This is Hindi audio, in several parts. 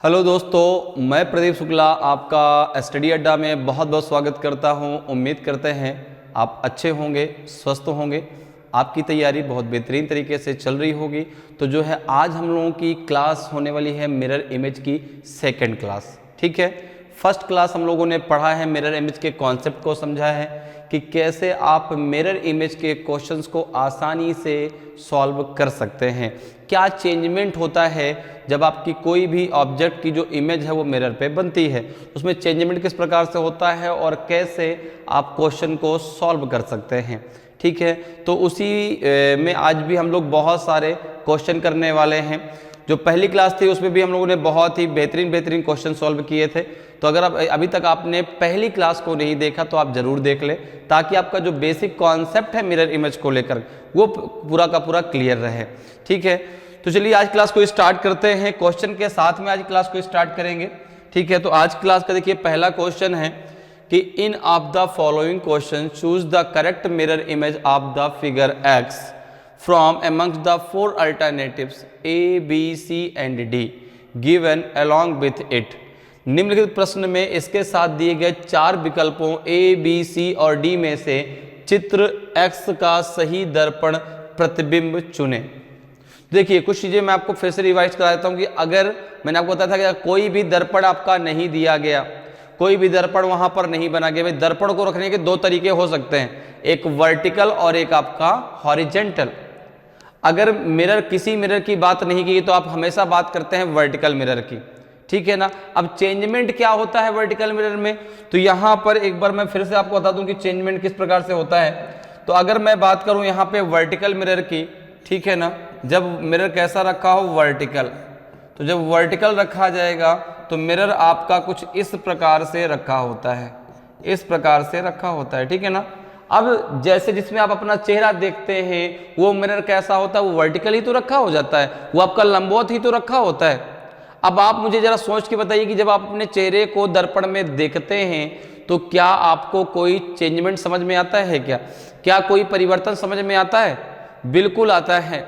हेलो दोस्तों, मैं प्रदीप शुक्ला आपका स्टडी अड्डा में बहुत बहुत स्वागत करता हूं। उम्मीद करते हैं आप अच्छे होंगे, स्वस्थ होंगे, आपकी तैयारी बहुत बेहतरीन तरीके से चल रही होगी। तो जो है आज हम लोगों की क्लास होने वाली है मिरर इमेज की सेकंड क्लास। ठीक है, फर्स्ट क्लास हम लोगों ने पढ़ा है, मिरर इमेज के कॉन्सेप्ट को समझा है कि कैसे आप मिरर इमेज के क्वेश्चंस को आसानी से सॉल्व कर सकते हैं। क्या चेंजमेंट होता है जब आपकी कोई भी ऑब्जेक्ट की जो इमेज है वो मिरर पे बनती है, उसमें चेंजमेंट किस प्रकार से होता है और कैसे आप क्वेश्चन को सॉल्व कर सकते हैं। ठीक है, तो उसी में आज भी हम लोग बहुत सारे क्वेश्चन करने वाले हैं। जो पहली क्लास थी उसमें भी हम लोगों ने बहुत ही बेहतरीन क्वेश्चन सॉल्व किए थे। तो अगर आप अभी तक आपने पहली क्लास को नहीं देखा तो आप ज़रूर देख लें, ताकि आपका जो बेसिक कॉन्सेप्ट है मिरर इमेज को लेकर वो पूरा का पूरा क्लियर रहे। ठीक है, तो चलिए आज क्लास को स्टार्ट करते हैं। क्वेश्चन के साथ में आज क्लास को स्टार्ट करेंगे। ठीक है, तो आज क्लास का देखिए पहला क्वेश्चन है कि in of the following question choose the correct mirror image of the figure X from amongst the four alternatives A, B, C and D given along with it। निम्नलिखित प्रश्न में इसके साथ दिए गए चार विकल्पों A, B, C और D में से चित्र X का सही दर्पण प्रतिबिंब चुने। देखिए कुछ चीज़ें मैं आपको फिर से रिवाइज करा देता हूँ कि अगर मैंने आपको बताया था कि कोई भी दर्पण आपका नहीं दिया गया, कोई भी दर्पण वहां पर नहीं बना गया, भाई दर्पण को रखने के दो तरीके हो सकते हैं, एक वर्टिकल और एक आपका हॉरिजेंटल। अगर मिरर किसी मिरर की बात नहीं की तो आप हमेशा बात करते हैं वर्टिकल मिरर की। ठीक है ना। अब चेंजमेंट क्या होता है वर्टिकल मिरर में, तो यहां पर एक बार मैं फिर से आपको बता दूं कि चेंजमेंट किस प्रकार से होता है। तो अगर मैं बात करूं यहां पे वर्टिकल मिरर की, ठीक है ना, जब मिरर कैसा रखा हो वर्टिकल, तो जब वर्टिकल रखा जाएगा तो मिरर आपका कुछ इस प्रकार से रखा होता है, इस प्रकार से रखा होता है। ठीक है ना। अब जैसे जिसमें आप अपना चेहरा देखते हैं वो मिरर कैसा होता है, वो वर्टिकल ही तो रखा हो जाता है, वो आपका लंबवत ही तो रखा होता है। अब आप मुझे जरा सोच के बताइए कि जब आप अपने चेहरे को दर्पण में देखते हैं तो क्या आपको कोई चेंजमेंट समझ में आता है? क्या कोई परिवर्तन समझ में आता है? बिल्कुल आता है।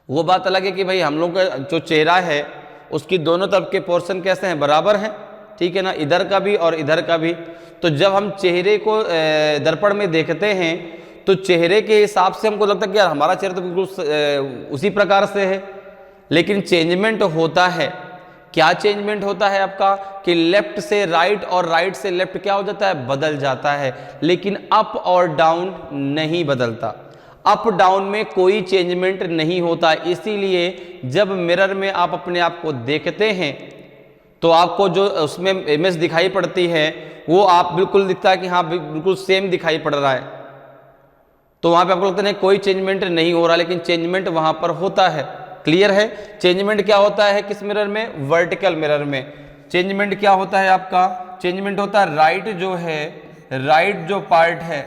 वो बात अलग है कि भाई हम लोग का जो चेहरा है उसकी दोनों तरफ के पोर्शन कैसे हैं, बराबर हैं। ठीक है ना, इधर का भी और इधर का भी। तो जब हम चेहरे को दर्पण में देखते हैं तो चेहरे के हिसाब से हमको लगता है कि यार हमारा चेहरा तो बिल्कुल उसी प्रकार से है, लेकिन चेंजमेंट होता है। क्या चेंजमेंट होता है आपका कि लेफ्ट से राइट और राइट से लेफ्ट क्या हो जाता है, बदल जाता है, लेकिन अप और डाउन नहीं बदलता। अप डाउन में कोई चेंजमेंट नहीं होता। इसीलिए जब मिरर में आप अपने आप को देखते हैं तो आपको जो उसमें इमेज दिखाई पड़ती है वो आप बिल्कुल दिखता है कि हाँ बिल्कुल सेम दिखाई पड़ रहा है। तो वहां पे आपको लगता है कोई चेंजमेंट नहीं हो रहा, लेकिन चेंजमेंट वहां पर होता है। क्लियर है। चेंजमेंट क्या होता है किस मिरर में, वर्टिकल मिरर में। चेंजमेंट क्या होता है आपका, चेंजमेंट होता है राइट जो है, राइट जो पार्ट है,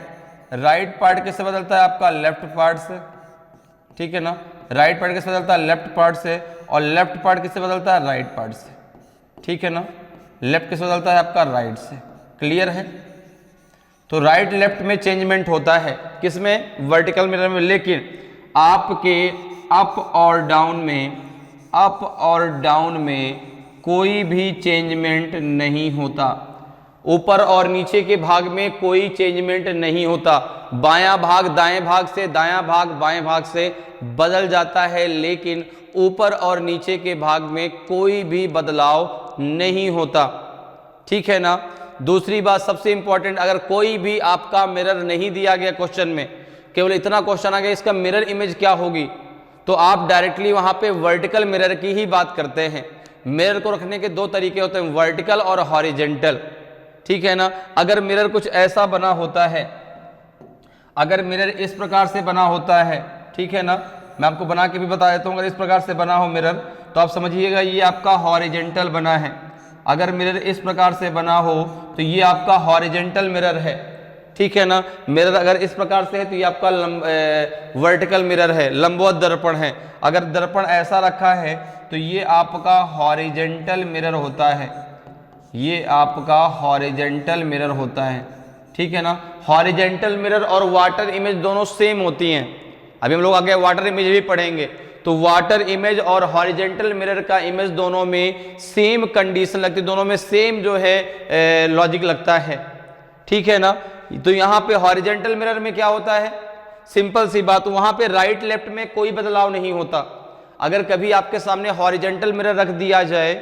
राइट पार्ट किससे बदलता है आपका, लेफ्ट पार्ट से। ठीक है ना, राइट पार्ट किससे बदलता है, लेफ्ट पार्ट से, और लेफ्ट पार्ट किससे बदलता है, राइट पार्ट से। ठीक है ना, लेफ्ट किससे बदलता है आपका, राइट से। क्लियर है। तो राइट लेफ्ट में चेंजमेंट होता है किसमें, वर्टिकल मिरर में, लेकिन आपके अप और डाउन में, अप और डाउन में कोई भी चेंजमेंट नहीं होता। ऊपर और नीचे के भाग में कोई चेंजमेंट नहीं होता। बायां भाग दाएं भाग से, दायां भाग बाएं भाग से बदल जाता है, लेकिन ऊपर और नीचे के भाग में कोई भी बदलाव नहीं होता। ठीक है ना। दूसरी बात सबसे इंपॉर्टेंट, अगर कोई भी आपका मिरर नहीं दिया गया क्वेश्चन में, केवल इतना क्वेश्चन आ गया इसका मिरर इमेज क्या होगी, तो आप डायरेक्टली वहां पे वर्टिकल मिरर की ही बात करते हैं। मिरर को रखने के दो तरीके होते हैं, वर्टिकल और हॉरिजेंटल। ठीक है ना। अगर मिरर कुछ ऐसा बना होता है, अगर मिरर इस प्रकार से बना होता है, ठीक है ना, मैं आपको बना के भी बता देता हूं, अगर इस प्रकार से बना हो मिरर तो आप समझिएगा ये आपका हॉरिजेंटल बना है। अगर मिरर इस प्रकार से बना हो तो ये आपका हॉरिजेंटल मिरर है। ठीक है ना। मिरर अगर इस प्रकार से है तो ये आपका वर्टिकल मिरर है, लंबवत दर्पण है। अगर दर्पण ऐसा रखा है तो ये आपका हॉरिजेंटल मिरर होता है, ये आपका हॉरिजेंटल मिरर होता है। ठीक है ना। हॉरिजेंटल मिरर और वाटर इमेज दोनों सेम होती हैं। अभी हम लोग आगे वाटर इमेज भी पढ़ेंगे। तो वाटर इमेज और हॉरिजेंटल मिरर का इमेज दोनों में सेम कंडीशन लगती है, दोनों में सेम जो है लॉजिक लगता है, ठीक है ना। तो यहाँ पे हॉरिजेंटल मिरर में क्या होता है, सिंपल सी बात, वहां पे राइट लेफ्ट में कोई बदलाव नहीं होता। अगर कभी आपके सामने हॉरिजेंटल मिरर रख दिया जाए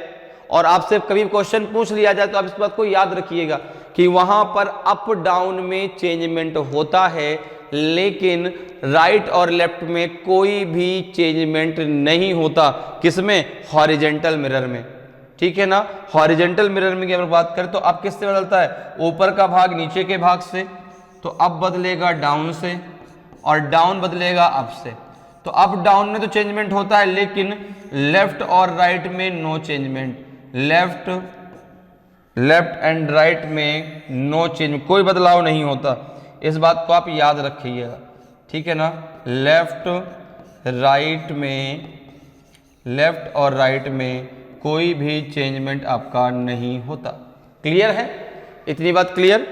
और आपसे कभी क्वेश्चन पूछ लिया जाए तो आप इस बात को याद रखिएगा कि वहां पर अप डाउन में चेंजमेंट होता है, लेकिन राइट और लेफ्ट में कोई भी चेंजमेंट नहीं होता। किसमें, हॉरिजेंटल मिरर में, ठीक है ना। हॉरिजेंटल मिरर में अगर बात करें तो अब किससे बदलता है, ऊपर का भाग नीचे के भाग से, तो अब बदलेगा डाउन से और डाउन बदलेगा अप से। तो अप डाउन में तो चेंजमेंट होता है, लेकिन लेफ्ट और राइट में no changement, left and right में नो चेंज, कोई बदलाव नहीं होता। इस बात को आप याद रखिएगा, ठीक है ना। लेफ्ट और राइट में कोई भी चेंजमेंट आपका नहीं होता। क्लियर है, इतनी बात क्लियर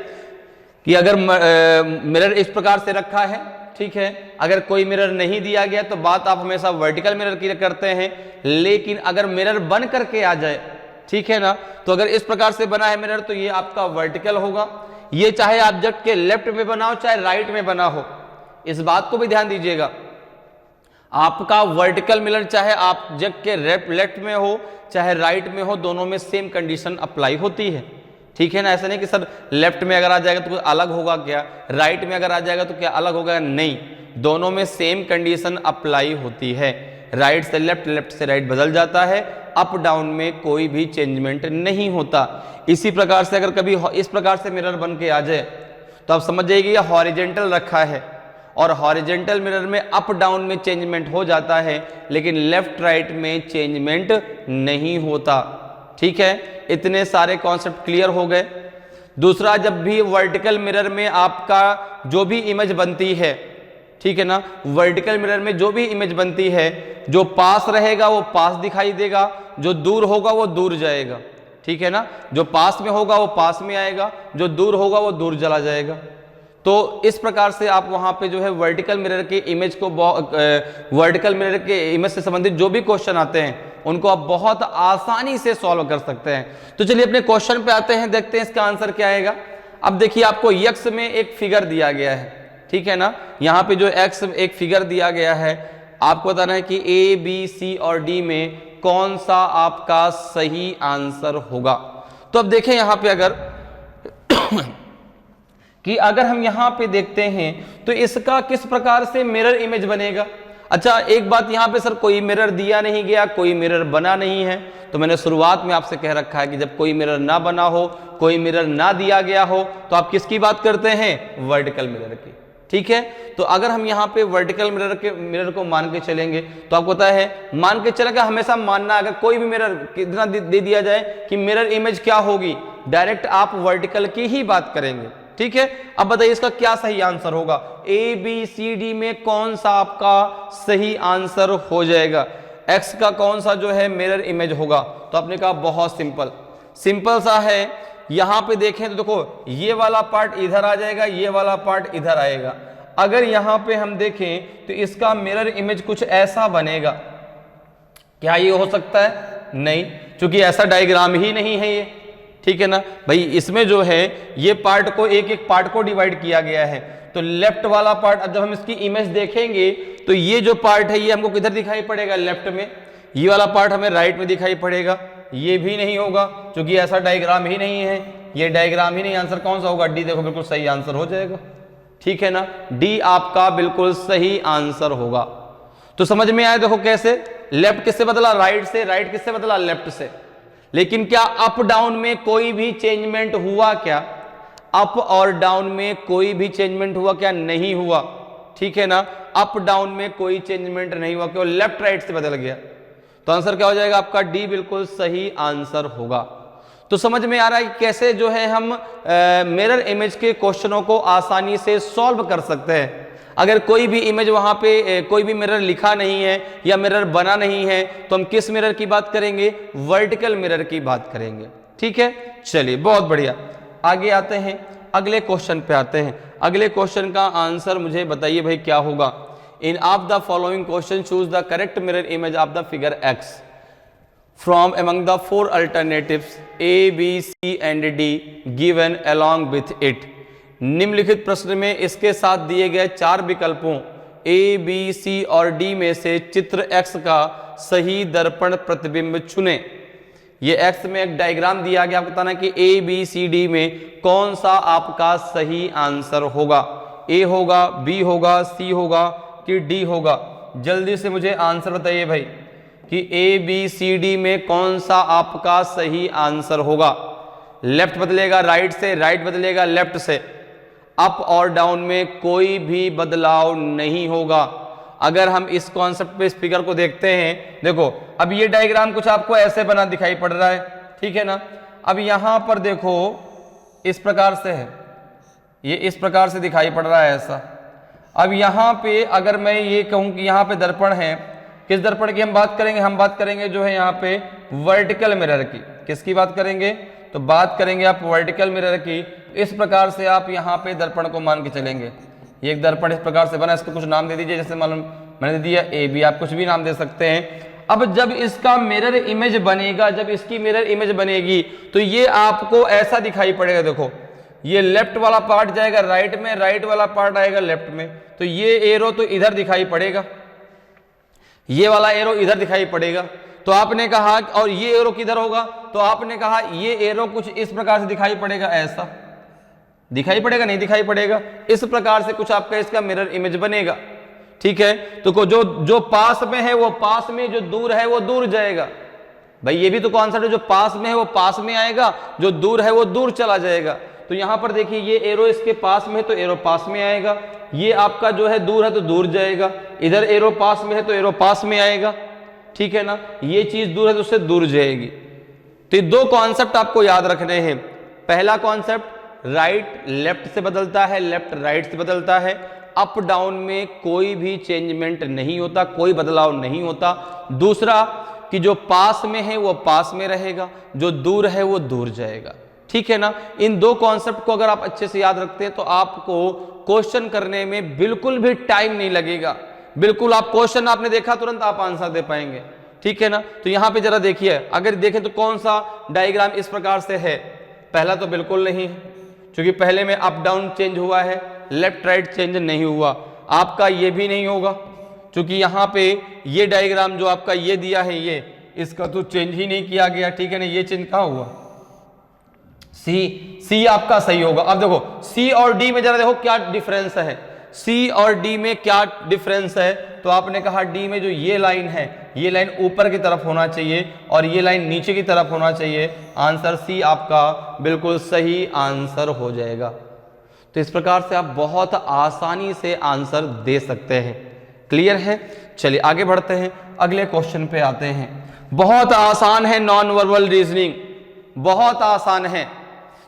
कि अगर मिरर इस प्रकार से रखा है, ठीक है, अगर कोई मिरर नहीं दिया गया तो बात आप हमेशा वर्टिकल मिरर की करते हैं, लेकिन अगर मिरर बन करके आ जाए, ठीक है ना, तो अगर इस प्रकार से बना है मिरर तो ये आपका वर्टिकल होगा। ये चाहे ऑब्जेक्ट के लेफ्ट में बना हो चाहे राइट में बना हो, इस बात को भी ध्यान दीजिएगा। आपका वर्टिकल मिरर चाहे ऑब्जेक्ट के लेफ्ट में हो चाहे राइट में हो, दोनों में सेम कंडीशन अप्लाई होती है, ठीक है ना। ऐसा नहीं कि सर लेफ्ट में अगर आ जाएगा तो कुछ अलग होगा क्या, राइट में अगर आ जाएगा तो क्या अलग होगा, नहीं, दोनों में सेम कंडीशन अप्लाई होती है। राइट से लेफ्ट, लेफ्ट से राइट बदल जाता है, अप डाउन में कोई भी चेंजमेंट नहीं होता। इसी प्रकार से अगर कभी इस प्रकार से मिरर बन के आ जाए तो आप समझ जाइए ये हॉरिजेंटल रखा है, और हॉरिजेंटल मिरर में अप डाउन में चेंजमेंट हो जाता है, लेकिन लेफ्ट राइट में चेंजमेंट नहीं होता, ठीक है। इतने सारे कॉन्सेप्ट क्लियर हो गए। दूसरा, जब भी वर्टिकल मिरर में आपका जो भी इमेज बनती है, ठीक है ना, वर्टिकल मिरर में जो भी इमेज बनती है, जो पास रहेगा वो पास दिखाई देगा, जो दूर होगा वो दूर जाएगा, ठीक है ना। जो पास में होगा वो पास में आएगा, जो दूर होगा वो दूर चला जाएगा। तो इस प्रकार से आप वहां पे जो है वर्टिकल मिरर के इमेज को, वर्टिकल मिरर के इमेज से संबंधित जो भी क्वेश्चन आते हैं उनको आप बहुत आसानी से सॉल्व कर सकते हैं। तो चलिए अपने क्वेश्चन पे आते हैं, देखते हैं इसका आंसर क्या आएगा। अब देखिए आपको यक्स में एक फिगर दिया गया है, ठीक है ना। यहाँ पे जो एक्स एक फिगर दिया गया है, आपको बताना है कि ए बी सी और डी में कौन सा आपका सही आंसर होगा। तो अब देखें यहाँ पे अगर हम यहाँ पे देखते हैं तो इसका किस प्रकार से मिरर इमेज बनेगा। अच्छा, एक बात यहाँ पे सर कोई मिरर दिया नहीं गया, कोई मिरर बना नहीं है, तो मैंने शुरुआत में आपसे कह रखा है कि जब कोई मिरर ना बना हो, कोई मिरर ना दिया गया हो, तो आप किसकी बात करते हैं, वर्टिकल मिरर की, ठीक है। तो अगर हम यहाँ पे वर्टिकल मिरर को मान के चलेंगे तो आपको पता है, मान के चलेगा, हमेशा मानना, अगर कोई भी मिरर कितना दे दिया जाए कि मिरर इमेज क्या होगी, डायरेक्ट आप वर्टिकल की ही बात करेंगे, ठीक है। अब बताइए इसका क्या सही आंसर होगा, ए बी सी डी में कौन सा आपका सही आंसर हो जाएगा, एक्स का कौन सा जो है मिरर इमेज होगा। तो आपने कहा बहुत सिंपल सा है। यहां पे देखें तो देखो ये वाला पार्ट इधर आ जाएगा, ये वाला पार्ट इधर आएगा। अगर यहां पे हम देखें तो इसका मिरर इमेज कुछ ऐसा बनेगा, क्या ये हो सकता है, नहीं, क्योंकि ऐसा डायग्राम ही नहीं है ये, ठीक है ना भाई। इसमें जो है ये पार्ट को एक एक पार्ट को डिवाइड किया गया है, तो लेफ्ट वाला पार्ट, अब जब हम इसकी इमेज देखेंगे तो ये जो पार्ट है ये हमको किधर दिखाई पड़ेगा, लेफ्ट में, ये वाला पार्ट हमें राइट में दिखाई पड़ेगा। ये भी नहीं होगा क्योंकि ऐसा डायग्राम ही नहीं है, ये डायग्राम ही नहीं, आंसर कौन सा होगा, डी। देखो बिल्कुल सही आंसर हो जाएगा, ठीक है ना, डी आपका बिल्कुल सही आंसर होगा। तो समझ में आया, देखो कैसे लेफ्ट किससे बदला, राइट से, राइट किससे बदला, लेफ्ट से। लेकिन क्या अप डाउन में कोई भी चेंजमेंट हुआ क्या, अप और डाउन में कोई भी चेंजमेंट हुआ क्या, नहीं हुआ, ठीक है ना। अप डाउन में कोई चेंजमेंट नहीं हुआ, केवल लेफ्ट राइट से बदल गया। तो आंसर क्या हो जाएगा आपका, डी बिल्कुल सही आंसर होगा। तो समझ में आ रहा है कि कैसे जो है हम मिरर इमेज के क्वेश्चनों को आसानी से सॉल्व कर सकते हैं। अगर कोई भी इमेज वहां पे कोई भी मिरर लिखा नहीं है या मिरर बना नहीं है तो हम किस मिरर की बात करेंगे, वर्टिकल मिरर की बात करेंगे, ठीक है। चलिए बहुत बढ़िया, आगे आते हैं, अगले क्वेश्चन पे आते हैं। अगले क्वेश्चन का आंसर मुझे बताइए भाई क्या होगा। In of the following question choose the correct mirror image of the figure X from among the four alternatives A, B, C and D given along with it। निम्नलिखित प्रश्न में इसके साथ दिए गए चार विकल्पों A, B, C और D में से चित्र X का सही दर्पण प्रतिबिंब चुनें। ये X में एक डायग्राम दिया गया, आपको बताना कि A, B, C, D में कौन सा आपका सही आंसर होगा। A होगा, B होगा, C होगा कि D होगा। जल्दी से मुझे आंसर बताइए भाई कि A, B, C, D में कौन सा आपका सही आंसर होगा। लेफ्ट बदलेगा राइट से, राइट बदलेगा लेफ्ट से, अप और डाउन में कोई भी बदलाव नहीं होगा। अगर हम इस कॉन्सेप्ट पे इस फिगर को देखते हैं, देखो अब ये डायग्राम कुछ आपको ऐसे बना दिखाई पड़ रहा है, ठीक है ना। अब यहां पर देखो इस प्रकार से है, ये इस प्रकार से दिखाई पड़ रहा है ऐसा। अब यहां पे अगर मैं ये कहूं कि यहां पे दर्पण है, किस दर्पण की हम बात करेंगे, हम बात करेंगे जो है यहाँ पे वर्टिकल मिरर की। किसकी बात करेंगे, तो बात करेंगे आप वर्टिकल मिरर की। इस प्रकार से आप यहाँ पे दर्पण को मान के चलेंगे। ये एक दर्पण इस प्रकार से बना, इसको कुछ नाम दे दीजिए, जैसे मालूम मैंने दिया ए बी, आप कुछ भी नाम दे सकते हैं। अब जब इसका मिरर इमेज बनेगा, जब इसकी मिरर इमेज बनेगी तो ये आपको ऐसा दिखाई पड़ेगा। देखो ये लेफ्ट वाला पार्ट जाएगा राइट में, राइट वाला पार्ट आएगा लेफ्ट में, तो ये एरो तो इधर दिखाई पड़ेगा, ये वाला एरो इधर दिखाई पड़ेगा। तो आपने कहा, और ये एरो किधर होगा, तो आपने कहा ये एरो कुछ इस प्रकार से दिखाई पड़ेगा, ऐसा दिखाई पड़ेगा, नहीं दिखाई पड़ेगा, इस प्रकार से कुछ आपका इसका मिरर इमेज बनेगा, ठीक है। तो जो पास में है वो पास में, जो दूर है वो दूर जाएगा। भाई ये भी तो कॉन्सेप्ट है, जो पास में है वो पास में आएगा, जो दूर है वो दूर चला जाएगा। तो यहां पर देखिए ये एरो इसके पास में है तो एरो पास में आएगा, ये आपका जो है दूर है तो दूर जाएगा, इधर एरो पास में है तो एरो पास में आएगा, ठीक है ना। ये चीज दूर है तो उससे दूर जाएगी। तो ये दो कॉन्सेप्ट आपको याद रखने हैं। पहला कॉन्सेप्ट राइट लेफ्ट से बदलता है, लेफ्ट राइट से बदलता है, अप डाउन में कोई भी चेंजमेंट नहीं होता, कोई बदलाव नहीं होता। दूसरा कि जो पास में है वो पास में रहेगा, जो दूर है वो दूर जाएगा, ठीक है ना। इन दो कॉन्सेप्ट को अगर आप अच्छे से याद रखते हैं तो आपको क्वेश्चन करने में बिल्कुल भी टाइम नहीं लगेगा। बिल्कुल आप क्वेश्चन आपने देखा तुरंत आप आंसर दे पाएंगे, ठीक है ना। तो यहां पे जरा देखिए, अगर देखें तो कौन सा डायग्राम इस प्रकार से है। पहला तो बिल्कुल नहीं है, क्योंकि पहले में अप डाउन चेंज हुआ है, लेफ्ट राइट चेंज नहीं हुआ। आपका ये भी नहीं होगा, क्योंकि यहाँ पे ये डायग्राम जो आपका ये दिया है, ये इसका तो चेंज ही नहीं किया गया, ठीक है ना। ये चेंज कहाँ हुआ, सी आपका सही होगा। अब देखो सी और डी में जरा देखो क्या डिफरेंस है, सी और डी में क्या डिफरेंस है। तो आपने कहा डी में जो ये लाइन है, ये लाइन ऊपर की तरफ होना चाहिए और ये लाइन नीचे की तरफ होना चाहिए। आंसर सी आपका बिल्कुल सही आंसर हो जाएगा। तो इस प्रकार से आप बहुत आसानी से आंसर दे सकते हैं। क्लियर है, चलिए आगे बढ़ते हैं, अगले क्वेश्चन पे आते हैं। बहुत आसान है नॉन वर्बल रीजनिंग, बहुत आसान है।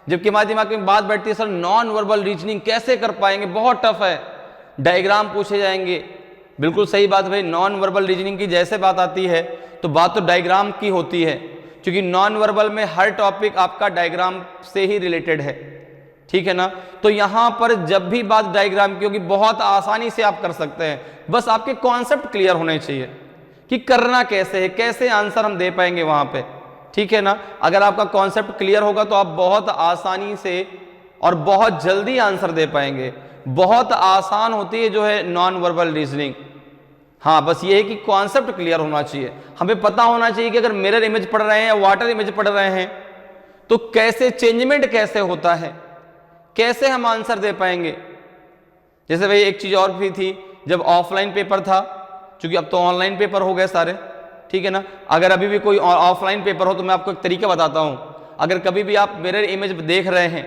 जबकि हमारे दिमाग में बात बैठती है सर नॉन वर्बल रीजनिंग कैसे कर पाएंगे, बहुत टफ है, डायग्राम पूछे जाएंगे। बिल्कुल सही बात भाई, नॉन वर्बल रीजनिंग की जैसे बात आती है तो बात तो डायग्राम की होती है, क्योंकि नॉन वर्बल में हर टॉपिक आपका डायग्राम से ही रिलेटेड है, ठीक है ना। तो यहां पर जब भी बात डायग्राम की होगी बहुत आसानी से आप कर सकते हैं, बस आपके कॉन्सेप्ट क्लियर होने चाहिए कि करना कैसे है, कैसे आंसर हम दे पाएंगे वहां पे, ठीक है ना। अगर आपका कॉन्सेप्ट क्लियर होगा तो आप बहुत आसानी से और बहुत जल्दी आंसर दे पाएंगे। बहुत आसान होती है जो है नॉन वर्बल रीजनिंग। हाँ, बस ये है कि कॉन्सेप्ट क्लियर होना चाहिए, हमें पता होना चाहिए कि अगर मिरर इमेज पढ़ रहे हैं या वाटर इमेज पढ़ रहे हैं तो कैसे चेंजमेंट कैसे होता है, कैसे हम आंसर दे पाएंगे। जैसे भाई एक चीज और भी थी, जब ऑफलाइन पेपर था, क्योंकि अब तो ऑनलाइन पेपर हो गए सारे, ठीक है ना। अगर अभी भी कोई ऑफलाइन पेपर हो तो मैं आपको एक तरीका बताता हूं। अगर कभी भी आप मिरर इमेज देख रहे हैं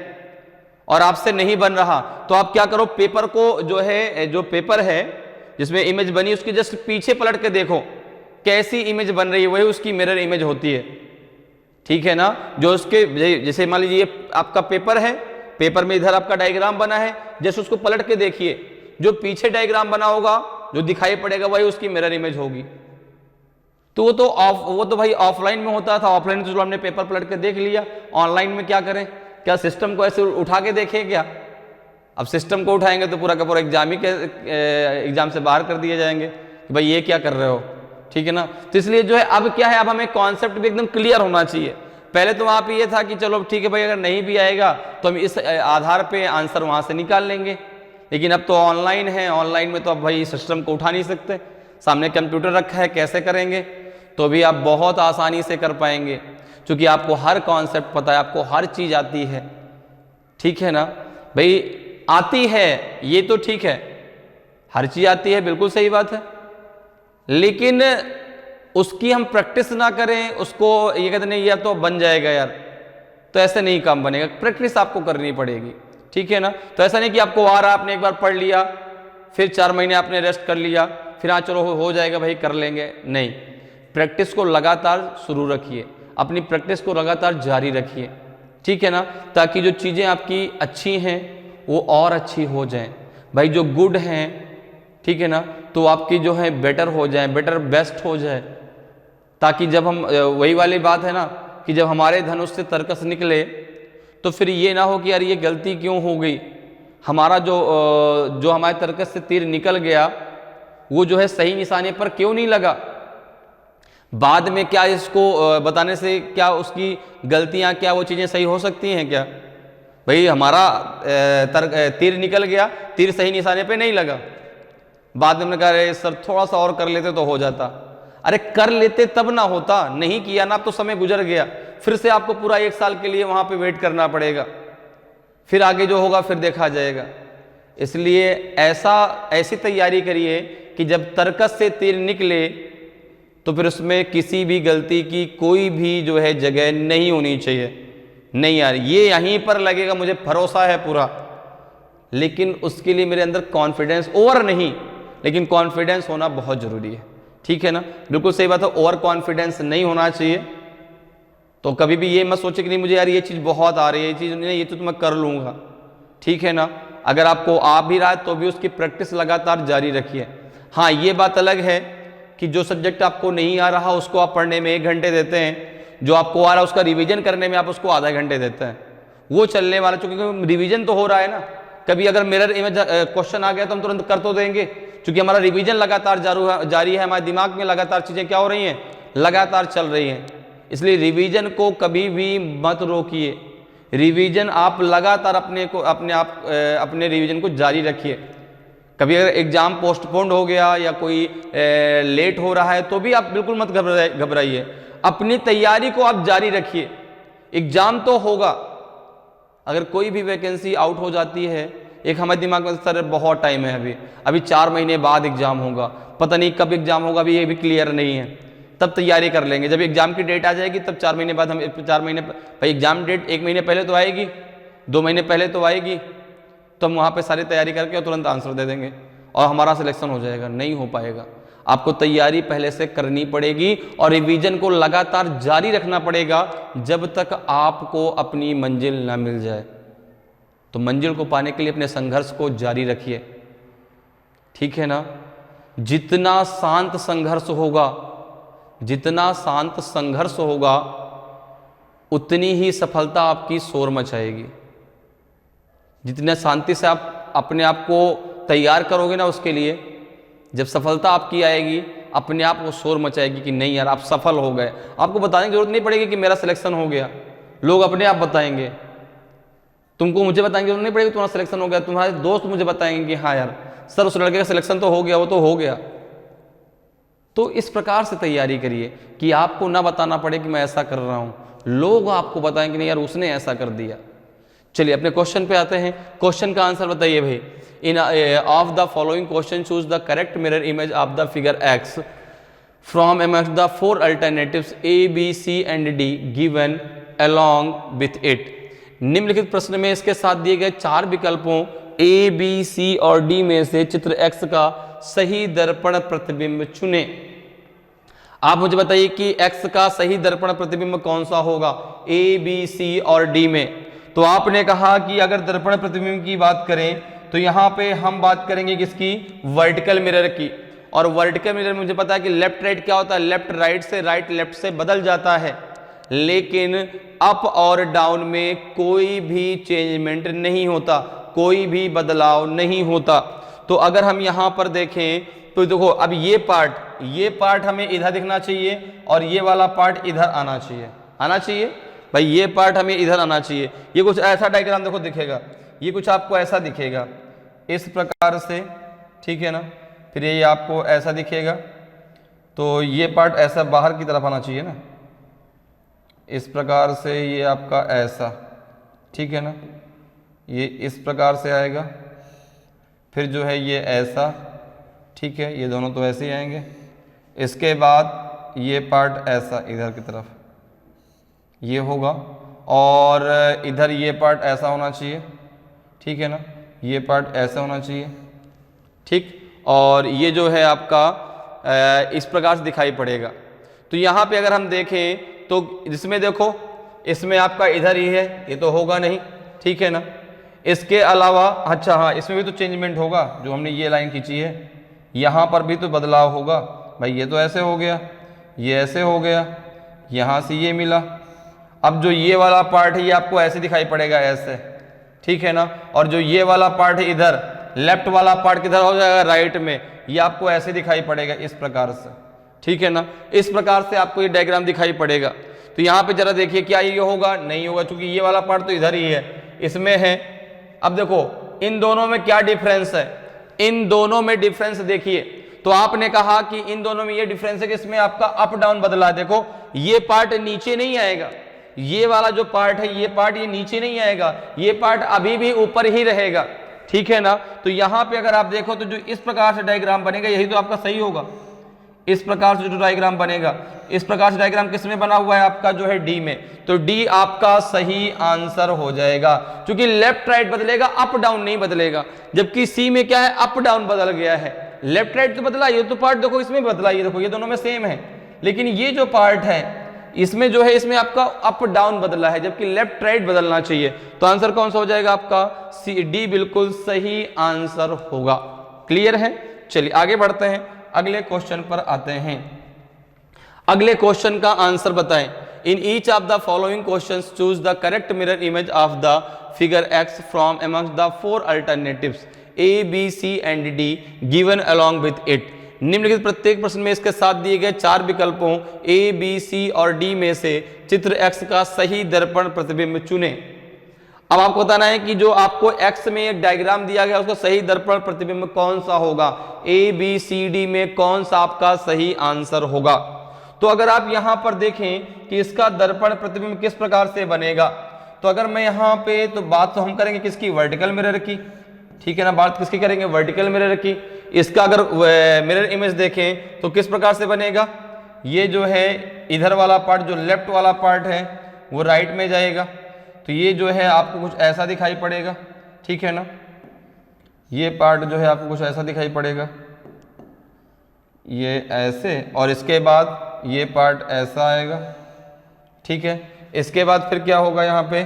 और आपसे नहीं बन रहा तो आप क्या करो, पेपर को जो है, जो पेपर है जिसमें इमेज बनी उसके जस्ट पीछे पलट के देखो कैसी इमेज बन रही है, वही उसकी मिरर इमेज होती है, ठीक है ना। जो उसके जैसे मान लीजिए आपका पेपर है, पेपर में इधर आपका डायग्राम बना है, जैसे उसको पलट के देखिए, जो पीछे डायग्राम बना होगा जो दिखाई पड़ेगा वही उसकी मिरर इमेज होगी। तो वो तो भाई ऑफलाइन में होता था, ऑफलाइन में तो चलो हमने पेपर पलट के देख लिया, ऑनलाइन में क्या करें, क्या सिस्टम को ऐसे उठा के देखें क्या, अब सिस्टम को उठाएंगे तो पूरा का पूरा एग्जाम से बाहर कर दिए जाएंगे कि भाई ये क्या कर रहे हो, ठीक है ना। तो इसलिए जो है अब क्या है, अब हमें कॉन्सेप्ट भी एकदम क्लियर होना चाहिए। पहले तो वहाँ पे ये था कि चलो ठीक है भाई, अगर नहीं भी आएगा तो हम इस आधार पे आंसर वहाँ से निकाल लेंगे, लेकिन अब तो ऑनलाइन है, ऑनलाइन में तो अब भाई सिस्टम को उठा नहीं सकते, सामने कंप्यूटर रखा है, कैसे करेंगे। तो भी आप बहुत आसानी से कर पाएंगे, क्योंकि आपको हर कॉन्सेप्ट पता है, आपको हर चीज़ आती है, ठीक है ना भाई। आती है ये तो ठीक है, हर चीज़ आती है, बिल्कुल सही बात है, लेकिन उसकी हम प्रैक्टिस ना करें, उसको ये कहते नहीं यार तो बन जाएगा यार, तो ऐसे नहीं काम बनेगा, प्रैक्टिस आपको करनी पड़ेगी, ठीक है ना। तो ऐसा नहीं कि आपको आ रहा, आपने एक बार पढ़ लिया, फिर 4 महीने आपने रेस्ट कर लिया, फिर हाँ चलो हो जाएगा भाई कर लेंगे, नहीं। प्रैक्टिस को लगातार शुरू रखिए, अपनी प्रैक्टिस को लगातार जारी रखिए, ठीक है ना, ताकि जो चीज़ें आपकी अच्छी हैं वो और अच्छी हो जाएं भाई, जो गुड हैं, ठीक है ना, तो आपकी जो है बेटर हो जाए, बेटर बेस्ट हो जाए, ताकि जब हम वही वाली बात है ना कि जब हमारे धनुष से तरकस निकले तो फिर ये ना हो कि यार ये गलती क्यों हो गई, हमारा जो हमारे तरकस से तीर निकल गया वो जो है सही निशाने पर क्यों नहीं लगा। बाद में क्या इसको बताने से क्या उसकी गलतियां, क्या वो चीज़ें सही हो सकती हैं क्या? भाई हमारा तीर निकल गया, तीर सही निशाने पे नहीं लगा, बाद में हमने कहा अरे सर थोड़ा सा और कर लेते तो हो जाता। अरे कर लेते तब ना होता, नहीं किया ना, अब तो समय गुजर गया, फिर से आपको पूरा 1 साल के लिए वहां पे वेट करना पड़ेगा, फिर आगे जो होगा फिर देखा जाएगा। इसलिए ऐसी तैयारी करिए कि जब तरकस से तीर निकले तो फिर उसमें किसी भी गलती की कोई भी जो है जगह नहीं होनी चाहिए। नहीं यार ये यहीं पर लगेगा, मुझे भरोसा है पूरा, लेकिन उसके लिए मेरे अंदर कॉन्फिडेंस, ओवर नहीं लेकिन कॉन्फिडेंस होना बहुत जरूरी है, ठीक है ना। बिल्कुल सही बात है, ओवर कॉन्फिडेंस नहीं होना चाहिए। तो कभी भी ये मत सोचे कि नहीं मुझे यार ये चीज़ बहुत आ रही है, ये चीज़ नहीं, ये तो मैं कर लूँगा, ठीक है ना। अगर आपको आ भी रहा है तो भी उसकी प्रैक्टिस लगातार जारी रखिए। हाँ ये बात अलग है कि जो सब्जेक्ट आपको नहीं आ रहा उसको आप पढ़ने में 1 घंटे देते हैं, जो आपको आ रहा है उसका रिवीजन करने में आप उसको आधा घंटे देते हैं, वो चलने वाला, क्योंकि रिवीजन तो हो रहा है ना। कभी अगर मिरर इमेज क्वेश्चन आ गया तो हम तुरंत कर तो देंगे, क्योंकि हमारा रिवीजन लगातार जारी है, हमारे दिमाग में लगातार चीज़ें क्या हो रही हैं, लगातार चल रही हैं। इसलिए रिवीजन को कभी भी मत रोकिए, रिवीजन आप लगातार अपने रिवीजन को जारी रखिए। कभी अगर एग्जाम पोस्टपोन्ड हो गया या कोई लेट हो रहा है तो भी आप बिल्कुल मत घबराइए, अपनी तैयारी को आप जारी रखिए। एग्जाम तो होगा, अगर कोई भी वैकेंसी आउट हो जाती है, एक हमारे दिमाग में सर बहुत टाइम है, अभी 4 महीने बाद एग्जाम होगा, पता नहीं कब एग्जाम होगा, अभी ये भी क्लियर नहीं है, तब तैयारी कर लेंगे। जब एग्जाम की डेट आ जाएगी तब 4 महीने बाद हम 4 महीने भाई एग्जाम डेट 1 महीने पहले तो आएगी, 2 महीने पहले तो आएगी, तो हम वहाँ पे सारी तैयारी करके और तुरंत आंसर दे देंगे और हमारा सिलेक्शन हो जाएगा। नहीं हो पाएगा, आपको तैयारी पहले से करनी पड़ेगी और रिवीजन को लगातार जारी रखना पड़ेगा जब तक आपको अपनी मंजिल ना मिल जाए। तो मंजिल को पाने के लिए अपने संघर्ष को जारी रखिए, ठीक है ना। जितना शांत संघर्ष होगा, जितना शांत संघर्ष होगा उतनी ही सफलता आपकी शोर मचाएगी। जितने शांति से आप अपने आप को तैयार करोगे ना उसके लिए, जब सफलता आपकी आएगी अपने आप वो शोर मचाएगी कि नहीं यार आप सफल हो गए। आपको बताने की जरूरत नहीं पड़ेगी कि मेरा सिलेक्शन हो गया, लोग अपने आप बताएंगे। तुमको मुझे बताएंगे जरूरत नहीं पड़ेगी तुम्हारा सिलेक्शन हो गया, तुम्हारे दोस्त मुझे बताएंगे कि हाँ यार सर उस लड़के का सिलेक्शन तो हो गया, वो तो हो गया। तो इस प्रकार से तैयारी करिए कि आपको ना बताना पड़े कि मैं ऐसा कर रहा हूँ, लोग आपको बताएंगे नहीं यार उसने ऐसा कर दिया। चलिए अपने क्वेश्चन पे आते हैं। क्वेश्चन का आंसर बताइए भाई। In of the following question choose the correct mirror image of the figure X from amongst the 4 alternatives A B C and D given along with it. निम्नलिखित प्रश्न में इसके साथ दिए गए 4 विकल्पों ए बी सी और डी में से चित्र एक्स का सही दर्पण प्रतिबिंब चुने। आप मुझे बताइए कि एक्स का सही दर्पण प्रतिबिंब कौन सा होगा, ए बी सी और डी में। तो आपने कहा कि अगर दर्पण प्रतिबिंब की बात करें तो यहां पे हम बात करेंगे किसकी, वर्टिकल मिरर की। और वर्टिकल मिरर मुझे पता है कि लेफ्ट राइट क्या होता है, लेफ्ट राइट से, राइट लेफ्ट से बदल जाता है, लेकिन अप और डाउन में कोई भी चेंजमेंट नहीं होता। कोई भी बदलाव नहीं होता। तो अगर हम यहाँ पर देखें तो देखो अब ये पार्ट हमें इधर दिखना चाहिए और ये वाला पार्ट इधर आना चाहिए भाई, ये पार्ट हमें इधर आना चाहिए। ये कुछ ऐसा डायग्राम देखो दिखेगा, ये कुछ आपको ऐसा दिखेगा इस प्रकार से, ठीक है ना। फिर ये आपको ऐसा दिखेगा, तो ये पार्ट ऐसा बाहर की तरफ आना चाहिए ना, इस प्रकार से ये आपका ऐसा, ठीक है ना, ये इस प्रकार से आएगा। फिर जो है ये ऐसा, ठीक है, ये दोनों तो ऐसे ही आएंगे। इसके बाद ये पार्ट ऐसा इधर की तरफ ये होगा और इधर ये पार्ट ऐसा होना चाहिए, ठीक है ना, ये पार्ट ऐसा होना चाहिए, ठीक। और ये जो है आपका इस प्रकार से दिखाई पड़ेगा। तो यहाँ पे अगर हम देखें तो इसमें देखो, इसमें आपका इधर ही है, ये तो होगा नहीं, ठीक है ना। इसके अलावा अच्छा हाँ, इसमें भी तो चेंजमेंट होगा, जो हमने ये लाइन खींची है यहाँ पर भी तो बदलाव होगा भाई। ये तो ऐसे हो गया, ये ऐसे हो गया, यहाँ से ये मिला। अब जो ये वाला पार्ट है ये आपको ऐसे दिखाई पड़ेगा, ऐसे, ठीक है ना। और जो ये वाला पार्ट है इधर, लेफ्ट वाला पार्ट किधर हो जाएगा, राइट में, ये आपको ऐसे दिखाई पड़ेगा इस प्रकार से, ठीक है ना। इस प्रकार से आपको ये डायग्राम दिखाई पड़ेगा। तो यहाँ पे जरा देखिए क्या ये होगा, नहीं होगा, क्योंकि ये वाला पार्ट तो इधर ही है, इसमें है। अब देखो इन दोनों में क्या डिफरेंस है, इन दोनों में डिफरेंस देखिए। तो आपने कहा कि इन दोनों में ये डिफरेंस है कि इसमें आपका अप डाउन बदला है। देखो ये पार्ट नीचे नहीं आएगा, ये वाला जो पार्ट है ये पार्ट ये नीचे नहीं आएगा, ये पार्ट अभी भी ऊपर ही रहेगा, ठीक है ना। तो यहाँ पे अगर आप देखो तो जो इस प्रकार से डायग्राम बनेगा यही तो आपका सही होगा। इस प्रकार से जो डायग्राम बनेगा, इस प्रकार से डायग्राम किस में बना हुआ है आपका जो है डी में, तो डी आपका सही आंसर हो जाएगा। क्योंकि लेफ्ट राइट बदलेगा, अप डाउन नहीं बदलेगा। जबकि सी में क्या है, अप डाउन बदल गया है, लेफ्ट राइट तो बदला, ये तो पार्ट देखो इसमें बदला, ये देखो ये दोनों में सेम है। लेकिन ये जो पार्ट है इसमें जो है, इसमें आपका अप डाउन बदला है, जबकि लेफ्ट राइट बदलना चाहिए। तो आंसर कौन सा हो जाएगा आपका, सी, डी बिल्कुल सही आंसर होगा। क्लियर है। चलिए आगे बढ़ते हैं, अगले क्वेश्चन पर आते हैं। अगले क्वेश्चन का आंसर बताएं। In each of the following questions choose the correct mirror image of the figure X from amongst the 4 alternatives A B C and D given along with it. निम्नलिखित प्रत्येक प्रश्न में इसके साथ दिए गए 4 विकल्पों ए बी सी और डी में से चित्र एक्स का सही दर्पण प्रतिबिंब चुने। अब आपको बताना है कि जो आपको एक्स में एक डायग्राम दिया गया उसका सही दर्पण प्रतिबिंब कौन सा होगा, ए बी सी डी में कौन सा आपका सही आंसर होगा। तो अगर आप यहां पर देखें कि इसका दर्पण प्रतिबिंब किस प्रकार से बनेगा, तो अगर मैं यहां पे, तो बात तो हम करेंगे किसकी, वर्टिकल मिरर की, ठीक है ना। बात किसकी करेंगे, वर्टिकल मिरर की। इसका अगर मिरर इमेज देखें तो किस प्रकार से बनेगा, ये जो है इधर वाला पार्ट, जो लेफ्ट वाला पार्ट है वो राइट में जाएगा, तो ये जो है आपको कुछ ऐसा दिखाई पड़ेगा, ठीक है ना। ये पार्ट जो है आपको कुछ ऐसा दिखाई पड़ेगा, ये ऐसे, और इसके बाद ये पार्ट ऐसा आएगा, ठीक है। इसके बाद फिर क्या होगा यहाँ पे,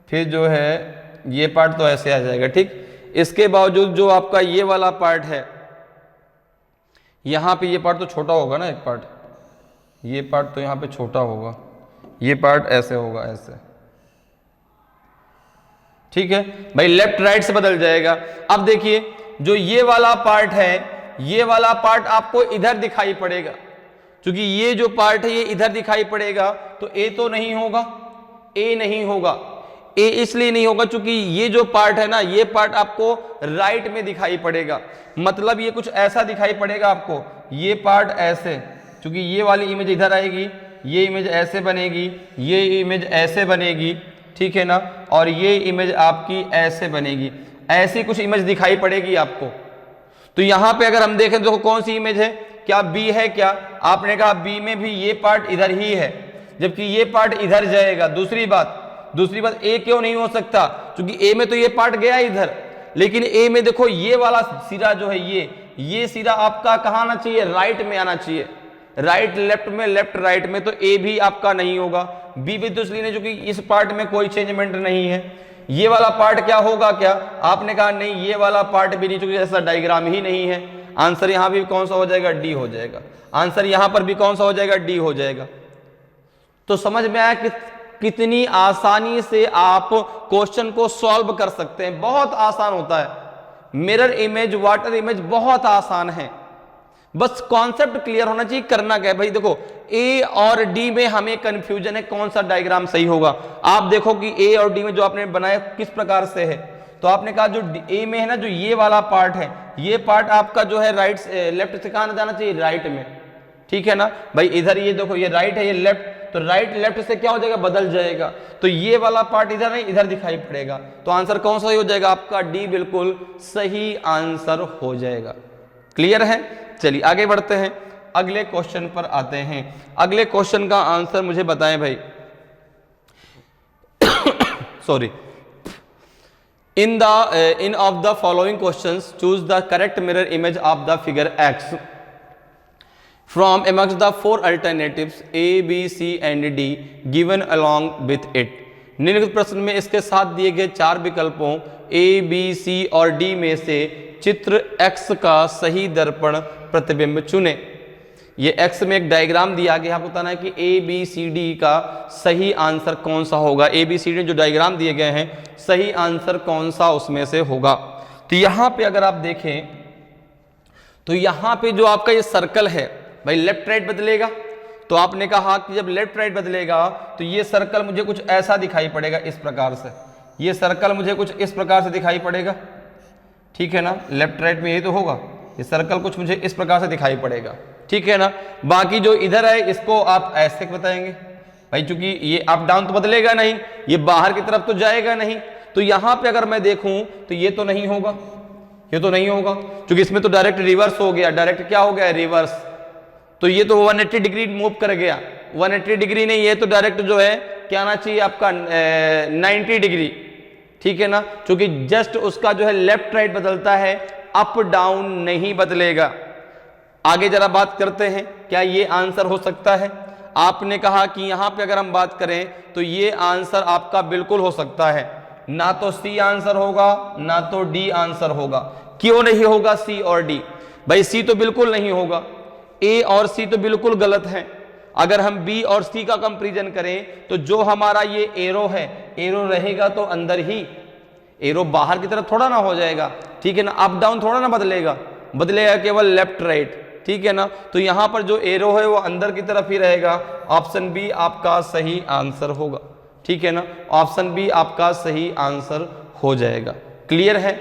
फिर जो है ये पार्ट तो ऐसे आ जाएगा, ठीक। इसके बावजूद जो आपका ये वाला पार्ट है, यहां पे ये पार्ट तो छोटा होगा ना, एक पार्ट, ये पार्ट तो यहां पे छोटा होगा, ये पार्ट ऐसे होगा, ऐसे, ठीक है भाई, लेफ्ट राइट से बदल जाएगा। अब देखिए जो ये वाला पार्ट है, ये वाला पार्ट आपको इधर दिखाई पड़ेगा, क्योंकि ये जो पार्ट है ये इधर दिखाई पड़ेगा, तो ए तो नहीं होगा, ए नहीं होगा। ए इसलिए नहीं होगा क्योंकि ये जो पार्ट है ना, ये पार्ट आपको राइट में दिखाई पड़ेगा, मतलब ये कुछ ऐसा दिखाई पड़ेगा आपको, ये पार्ट ऐसे, क्योंकि ये वाली इमेज इधर आएगी, ये इमेज ऐसे बनेगी, ये इमेज ऐसे बनेगी, ठीक है ना, और ये इमेज आपकी ऐसे बनेगी, ऐसी कुछ इमेज दिखाई पड़ेगी आपको। तो यहां पे अगर हम देखें तो कौन सी इमेज है, क्या बी है क्या, आपने कहा बी में भी ये पार्ट इधर ही है, जबकि ये पार्ट इधर जाएगा। दूसरी बात ए क्यों नहीं हो सकता, क्योंकि ए में तो ये पार्ट गया इधर, लेकिन ए में देखो ये वाला सिरा जो है, ये सिरा आपका कहाँ आना चाहिए, राइट में आना चाहिए, राइट लेफ्ट में, लेफ्ट राइट में, तो ए भी आपका नहीं होगा। बी भी तो इसलिए नहीं क्योंकि इस पार्ट में कोई चेंजमेंट नहीं है। ये वाला पार्ट क्या होगा, क्या आपने कहा नहीं, ये वाला पार्ट भी नहीं, क्योंकि ऐसा डायग्राम ही नहीं है। आंसर यहां भी कौन सा हो जाएगा, डी हो जाएगा। आंसर यहां पर भी कौन सा हो जाएगा, डी हो जाएगा। तो समझ में आया कि कितनी आसानी से आप क्वेश्चन को सॉल्व कर सकते हैं, बहुत आसान होता है। मिरर इमेज, वाटर इमेज बहुत आसान है, बस कॉन्सेप्ट क्लियर होना चाहिए। करना क्या है भाई, देखो ए और डी में हमें कंफ्यूजन है कौन सा डायग्राम सही होगा। आप देखो कि ए और डी में जो आपने बनाया किस प्रकार से है, तो आपने कहा जो ए में है ना, जो ये वाला पार्ट है, ये पार्ट आपका जो है राइट लेफ्ट से कहां जाना चाहिए, राइट में, ठीक है ना भाई। इधर ये देखो ये राइट है, ये लेफ्ट, तो राइट लेफ्ट से क्या हो जाएगा, बदल जाएगा। तो ये वाला पार्ट इधर नहीं, इधर दिखाई पड़ेगा। तो आंसर कौन सा हो जाएगा आपका, डी बिल्कुल सही आंसर हो जाएगा। क्लियर है, चलिए आगे बढ़ते हैं, अगले क्वेश्चन पर आते हैं। अगले क्वेश्चन का आंसर मुझे बताएं भाई। Sorry, in of the following questions choose the correct mirror image of the figure x from amongst the four alternatives A, B, C and D given along with it। निम्नलिखित प्रश्न में इसके साथ दिए गए 4 विकल्पों A, B, C और D में से चित्र X का सही दर्पण प्रतिबिंब चुने। ये X में एक डायग्राम दिया गया, आपको बताना है कि A, B, C, D का सही आंसर कौन सा होगा। A, B, C, D जो डायग्राम दिए गए हैं, सही आंसर कौन सा उसमें से होगा। तो यहाँ पे अगर आप देखें तो यहाँ पे जो आपका ये सर्कल है भाई, लेफ्ट राइट बदलेगा। तो आपने कहा कि जब लेफ्ट राइट बदलेगा तो ये सर्कल मुझे कुछ ऐसा दिखाई पड़ेगा, इस प्रकार से। ये सर्कल मुझे कुछ इस प्रकार से दिखाई पड़ेगा, ठीक है ना। लेफ्ट राइट में यही तो होगा, ये सर्कल कुछ मुझे इस प्रकार से दिखाई पड़ेगा, ठीक है ना। बाकी जो इधर है इसको आप ऐसे बताएंगे भाई, चूंकि ये अप डाउन तो बदलेगा नहीं, ये बाहर की तरफ तो जाएगा नहीं। तो यहां पे अगर मैं देखूं तो ये तो नहीं होगा, ये तो नहीं होगा, क्योंकि इसमें तो डायरेक्ट रिवर्स हो गया। डायरेक्ट क्या हो गया, रिवर्स। तो ये तो 180 डिग्री मूव कर गया, 180 डिग्री नहीं, ये तो डायरेक्ट जो है क्या आना चाहिए आपका 90 डिग्री, ठीक है ना। क्योंकि जस्ट उसका जो है लेफ्ट राइट बदलता है, अप डाउन नहीं बदलेगा। आगे जरा बात करते हैं, क्या ये आंसर हो सकता है। आपने कहा कि यहां पे अगर हम बात करें तो ये आंसर आपका बिल्कुल हो सकता है। ना तो सी आंसर होगा, ना तो डी आंसर होगा। क्यों नहीं होगा सी और डी भाई, सी तो बिल्कुल नहीं होगा, ए और सी तो बिल्कुल गलत है। अगर हम बी और सी का कंपैरिजन करें तो जो हमारा ये एरो है, एरो रहेगा तो अंदर ही, एरो बाहर की तरफ थोड़ा ना हो जाएगा, ठीक है ना। अप डाउन थोड़ा ना बदलेगा, बदलेगा केवल लेफ्ट राइट, ठीक है ना। तो यहां पर जो एरो है वो अंदर की तरफ ही रहेगा। ऑप्शन बी आपका सही आंसर होगा, ठीक है ना। ऑप्शन बी आपका सही आंसर हो जाएगा। क्लियर है,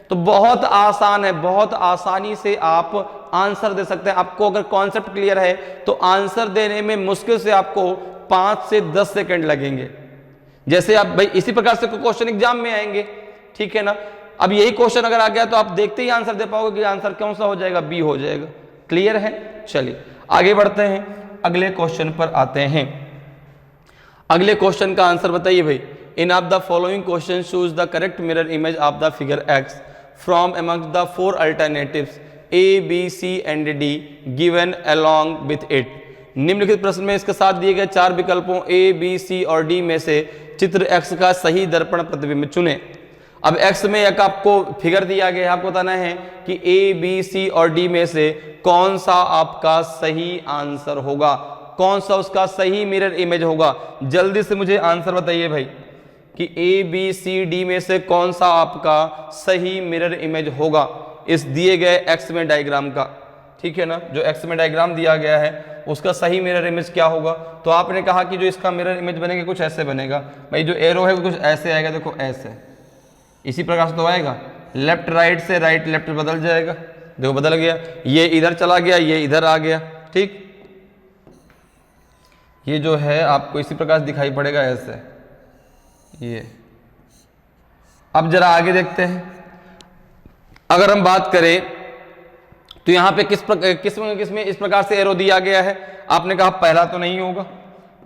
तो बहुत आसान है, बहुत आसानी से आप आंसर दे सकते हैं। आपको अगर कॉन्सेप्ट क्लियर है तो आंसर देने में मुश्किल से आपको 5 से 10 सेकंड लगेंगे। जैसे आप भाई इसी प्रकार से क्वेश्चन एग्जाम में आएंगे, ठीक है ना। अब यही क्वेश्चन अगर आ गया तो आप देखते ही आंसर दे पाओगे कि आंसर कौन सा हो जाएगा, बी हो जाएगा। क्लियर है, चलिए आगे बढ़ते हैं, अगले क्वेश्चन पर आते हैं। अगले क्वेश्चन का आंसर बताइए भाई। In of the following question choose the correct mirror image of the figure X from among the 4 alternatives A, B, C and D given along with it। निम्नलिखित प्रश्न में इसके साथ दिए गए 4 विकल्पों A, B, C और D में से चित्र X का सही दर्पण प्रतिबिंब चुने। अब X में एक आपको फिगर दिया गया है, आपको बताना है कि A, B, C और D में से कौन सा आपका सही आंसर होगा, कौन सा उसका सही मिरर इमेज होगा। जल्दी से मुझे आंसर बताइए भाई कि A, B, C, D में से कौन सा आपका सही मिरर इमेज होगा इस दिए गए एक्स में डायग्राम का, ठीक है ना। जो एक्स में डायग्राम दिया गया है उसका सही मिरर इमेज क्या होगा। तो आपने कहा कि जो इसका मिरर इमेज बनेगा कुछ ऐसे बनेगा भाई, जो एरो है वो कुछ ऐसे आएगा, देखो ऐसे, इसी प्रकार से तो आएगा। लेफ्ट राइट से राइट लेफ्ट बदल जाएगा, देखो बदल गया, ये इधर चला गया, ये इधर आ गया, ठीक। ये जो है आपको इसी प्रकार से दिखाई पड़ेगा ऐसे, ये। अब जरा आगे देखते हैं, अगर हम बात करें तो यहां पे किसमें इस प्रकार से एरो दिया गया है। आपने कहा पहला तो नहीं होगा,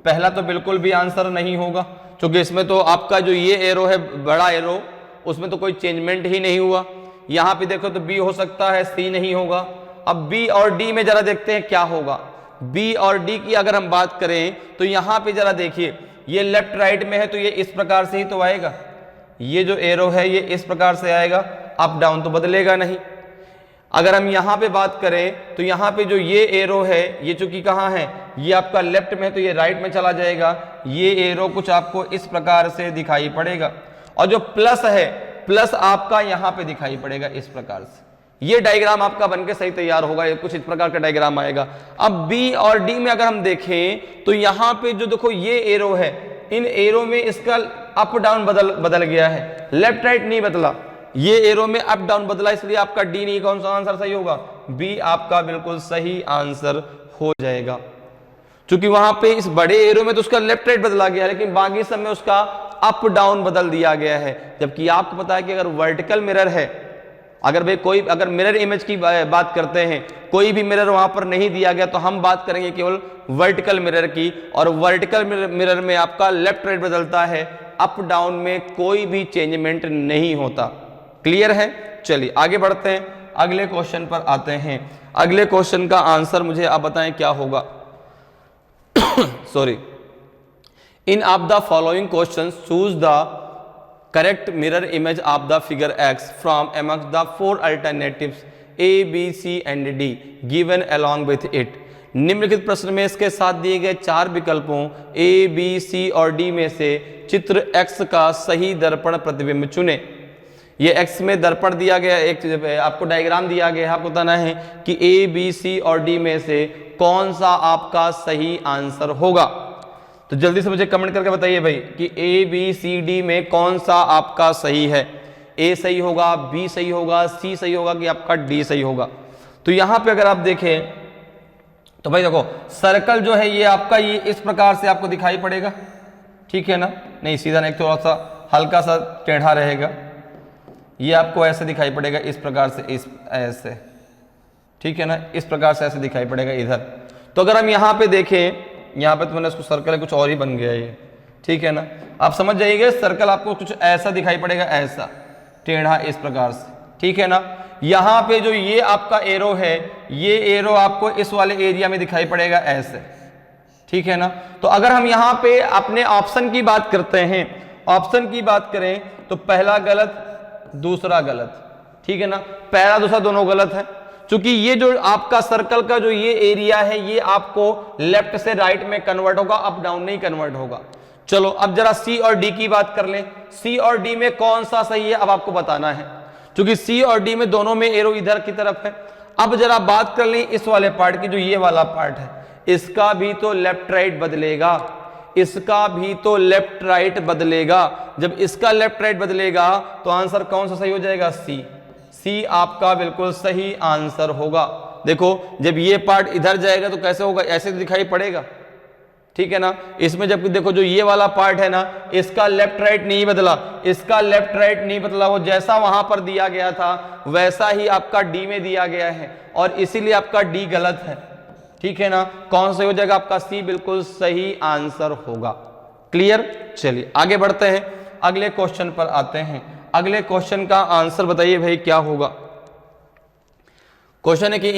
पहला तो बिल्कुल भी आंसर नहीं होगा, क्योंकि इसमें तो आपका जो ये एरो है बड़ा एरो, उसमें तो कोई चेंजमेंट ही नहीं हुआ। यहां पे देखो तो बी हो सकता है, सी नहीं होगा। अब बी और डी में जरा देखते हैं क्या होगा। बी और डी की अगर हम बात करें तो यहां पे जरा देखिए, ये लेफ्ट राइट में है तो ये इस प्रकार से ही तो आएगा, ये जो एरो है ये इस प्रकार से आएगा, अप डाउन तो बदलेगा नहीं। अगर हम यहाँ पे बात करें तो यहाँ पे जो ये एरो है ये चूंकि कहाँ है, ये आपका लेफ्ट में है तो ये राइट में चला जाएगा। ये एरो कुछ आपको इस प्रकार से दिखाई पड़ेगा और जो प्लस है, प्लस आपका यहाँ पे दिखाई पड़ेगा इस प्रकार से। ये डायग्राम आपका बनके सही तैयार होगा, ये कुछ इस प्रकार का डायग्राम आएगा। अब बी और डी में अगर हम देखें तो यहाँ पे जो देखो ये एरो है, इन एरो में इसका अप डाउन बदल गया है, लेफ्ट राइट नहीं बदला। ये एरो में अप डाउन बदला, इसलिए आपका डी नहीं, कौन सा आंसर सही होगा, बी आपका बिल्कुल सही आंसर हो जाएगा। क्योंकि वहां पे इस बड़े एरो में तो उसका लेफ्ट राइट बदला गया है, लेकिन बाकी सब में उसका अप डाउन बदल दिया गया है। जबकि आपको पता है कि अगर वर्टिकल मिरर है, अगर मिरर इमेज की बात करते हैं, कोई भी मिरर वहां पर नहीं दिया गया तो हम बात करेंगे केवल वर्टिकल मिरर की, और वर्टिकल मिरर में आपका लेफ्ट राइट बदलता है, अप डाउन में कोई भी चेंजमेंट नहीं होता। क्लियर है? चलिए आगे बढ़ते हैं, अगले क्वेश्चन पर आते हैं। अगले क्वेश्चन का आंसर मुझे आप बताएं क्या होगा। Sorry, in of the following question choose the correct mirror image of the figure X from amongst the 4 alternatives A, B, C and D given along with it। निम्नलिखित प्रश्न में इसके साथ दिए गए 4 विकल्पों A, B, C और D में से चित्र X का सही दर्पण प्रतिबिंब चुने। ये X में दर्पण दिया गया, एक आपको डायग्राम दिया गया है, आपको बताना है कि A, B, C और D में से कौन सा आपका सही आंसर होगा। तो जल्दी से मुझे कमेंट करके बताइए भाई कि A, B, C, D में कौन सा आपका सही है। A सही होगा, B सही होगा, C सही होगा कि आपका D सही होगा। तो यहां पे अगर आप देखें तो भाई देखो, सर्कल जो है ये आपका ये इस प्रकार से आपको दिखाई पड़ेगा, ठीक है ना, नहीं सीधा नहीं, थोड़ा सा हल्का सा टेढ़ा रहेगा। ये आपको ऐसे दिखाई पड़ेगा इस प्रकार से, इस ऐसे, ठीक है ना, इस प्रकार से ऐसे दिखाई पड़ेगा इधर। तो अगर हम यहाँ पे देखें, यहाँ पे तो मैंने इसको सर्कल कुछ और ही बन गया ये, ठीक है ना, आप समझ जाइएगा सर्कल आपको कुछ ऐसा दिखाई पड़ेगा, ऐसा टेढ़ा इस प्रकार से, ठीक है ना। यहाँ पे जो ये आपका एरो है, ये एरो आपको इस वाले एरिया में दिखाई पड़ेगा ऐसे, ठीक है ना। तो अगर हम यहाँ पे अपने ऑप्शन की बात करते हैं, ऑप्शन की बात करें तो पहला गलत, दूसरा गलत, ठीक है ना, पहला दूसरा दोनों गलत है। क्योंकि ये जो आपका सर्कल का जो ये एरिया है ये आपको लेफ्ट से राइट में कन्वर्ट होगा, अप डाउन नहीं कन्वर्ट होगा। चलो अब जरा सी और डी की बात कर लें, सी और डी में कौन सा सही है अब आपको बताना है, क्योंकि सी और डी में दोनों में एरो इधर की तरफ है। अब जरा बात कर लें इस वाले पार्ट की, जो ये वाला पार्ट है, इसका भी तो लेफ्ट राइट बदलेगा, इसका भी तो लेफ्ट राइट बदलेगा। जब इसका लेफ्ट राइट बदलेगा तो आंसर कौन सा सही हो जाएगा, सी। सी आपका बिल्कुल सही आंसर होगा। देखो जब ये पार्ट इधर जाएगा तो कैसे होगा, ऐसे दिखाई पड़ेगा, ठीक है ना। इसमें जब देखो जो ये वाला पार्ट है ना, इसका लेफ्ट राइट नहीं बदला, इसका लेफ्ट राइट नहीं बदला, वो जैसा वहां पर दिया गया था वैसा ही आपका डी में दिया गया है, और इसीलिए आपका डी गलत है, ठीक है ना। कौन सा हो जाएगा आपका, सी बिल्कुल सही आंसर होगा। क्लियर? चलिए आगे बढ़ते हैं, अगले क्वेश्चन पर आते हैं। अगले क्वेश्चन का आंसर बताइए भाई क्या होगा। क्वेश्चन है कि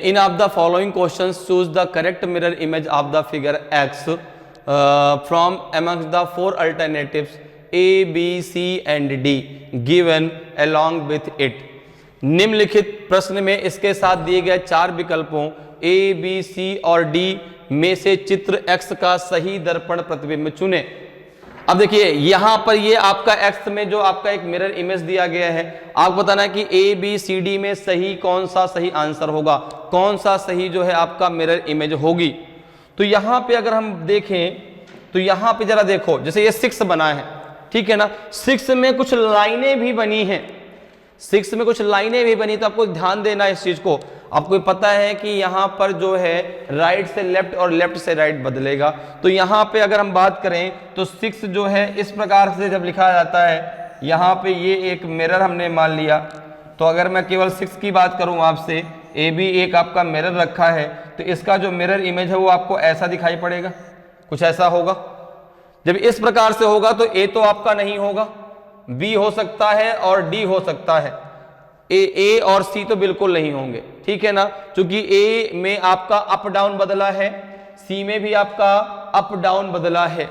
in of the following questions choose the correct mirror image of the figure X from amongst the 4 alternatives A, B, C and D given along with it। निम्नलिखित प्रश्न में इसके साथ दिए गए 4 विकल्पों A, B, C और D में से चित्र X का सही दर्पण प्रतिबिंब चुने। अब देखिए यहां पर ये आपका X में जो आपका एक मिरर इमेज दिया गया है, आपको बताना है कि A, B, C, D में सही कौन सा सही आंसर होगा, कौन सा सही जो है आपका मिरर इमेज होगी। तो यहां पे अगर हम देखें तो यहां पे जरा देखो, जैसे ये 6 बना है, ठीक है ना, 6 में कुछ लाइनें भी बनी हैं, 6 में कुछ लाइनें भी बनी, तो आपको ध्यान देना इस चीज को। आपको पता है कि यहां पर जो है राइट से लेफ्ट और लेफ्ट से राइट बदलेगा। तो यहां पे अगर हम बात करें तो 6 जो है इस प्रकार से जब लिखा जाता है, यहां पे ये एक मिरर हमने मान लिया, तो अगर मैं केवल 6 की बात करूं आपसे, ए बी एक आपका मिरर रखा है, तो इसका जो मिरर इमेज है वो आपको ऐसा दिखाई पड़ेगा, कुछ ऐसा होगा। जब इस प्रकार से होगा तो ए तो आपका नहीं होगा, बी हो सकता है और डी हो सकता है, ए और सी तो बिल्कुल नहीं होंगे, ठीक है ना, क्योंकि ए में आपका अप डाउन बदला है, सी में भी आपका अप डाउन बदला है,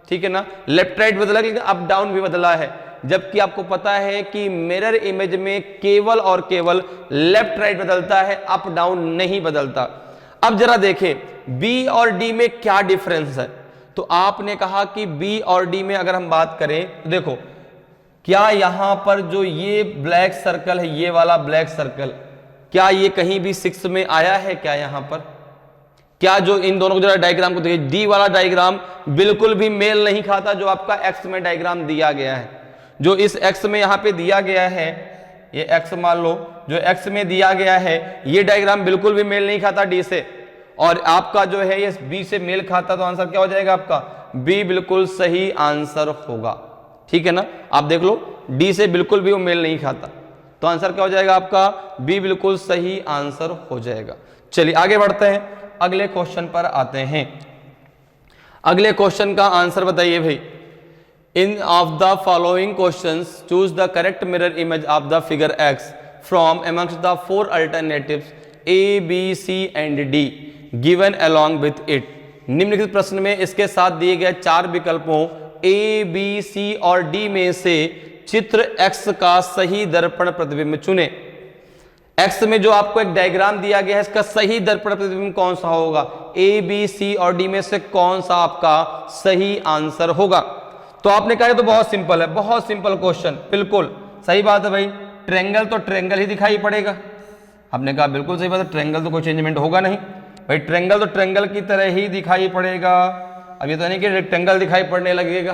ठीक है ना, लेफ्ट राइट बदला लेकिन अप डाउन भी बदला है, जबकि आपको पता है कि मिरर इमेज में केवल और केवल लेफ्ट राइट बदलता है, अप डाउन नहीं बदलता। अब जरा देखें बी और डी में क्या डिफरेंस है। तो आपने कहा कि बी और डी में अगर हम बात करें तो देखो, क्या यहां पर जो ये ब्लैक सर्कल है, ये वाला ब्लैक सर्कल, क्या ये कहीं भी 6 में आया है? क्या यहां पर क्या जो इन दोनों को जरा डायग्राम को देखिए, डी वाला डायग्राम बिल्कुल भी मेल नहीं खाता जो आपका एक्स में डायग्राम दिया गया है। जो इस एक्स में यहां पे दिया गया है, ये एक्स मान लो, जो एक्स में दिया गया है ये डायग्राम बिल्कुल भी मेल नहीं खाता डी से, और आपका जो है ये बी से मेल खाता। तो आंसर क्या हो जाएगा आपका? बी बिल्कुल सही आंसर होगा। ठीक है ना, आप देख लो डी से बिल्कुल भी वो मेल नहीं खाता, तो आंसर क्या हो जाएगा आपका? बी बिल्कुल सही आंसर हो जाएगा। चलिए आगे बढ़ते हैं, अगले क्वेश्चन पर आते हैं। अगले क्वेश्चन का आंसर बताइए भाई। In of the following questions choose the correct mirror image of the figure X from amongst the 4 alternatives A B C and D given along with it. निम्नलिखित प्रश्न में इसके साथ दिए गए 4 विकल्पों ए बी सी और डी में से चित्र एक्स का सही दर्पण प्रतिबिंब चुने। एक्स में जो आपको एक डायग्राम दिया गया है, इसका सही दर्पण प्रतिबिंब कौन सा होगा? ए बी सी और डी में से कौन सा आपका सही आंसर होगा? तो आपने कहा तो बहुत सिंपल है, बहुत सिंपल क्वेश्चन, बिल्कुल सही बात है भाई। ट्रायंगल तो ट्रायंगल ही दिखाई पड़ेगा। आपने कहा बिल्कुल सही बात है, ट्रायंगल तो कोई चेंजमेंट होगा नहीं भाई, ट्रायंगल तो ट्रायंगल की तरह ही दिखाई पड़ेगा। अब ये तो नहीं कि रेक्टेंगल दिखाई पड़ने लगेगा,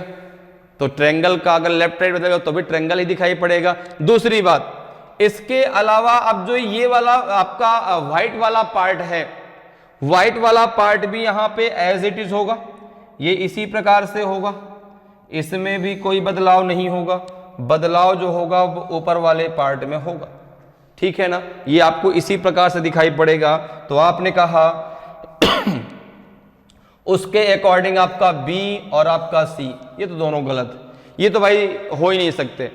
तो ट्रायंगल का अगर लेफ्ट राइट बदलेगा तो भी ट्रायंगल ही दिखाई पड़ेगा। दूसरी बात, इसके अलावा अब जो ये वाला आपका व्हाइट वाला पार्ट है, व्हाइट वाला पार्ट भी यहां पे एज इट इज होगा, ये इसी प्रकार से होगा, इसमें भी कोई बदलाव नहीं होगा। बदलाव जो होगा वो ऊपर वाले पार्ट में होगा। ठीक है ना, ये आपको इसी प्रकार से दिखाई पड़ेगा। तो आपने कहा उसके अकॉर्डिंग आपका बी और आपका सी, ये तो दोनों गलत है, ये तो भाई हो ही नहीं सकते,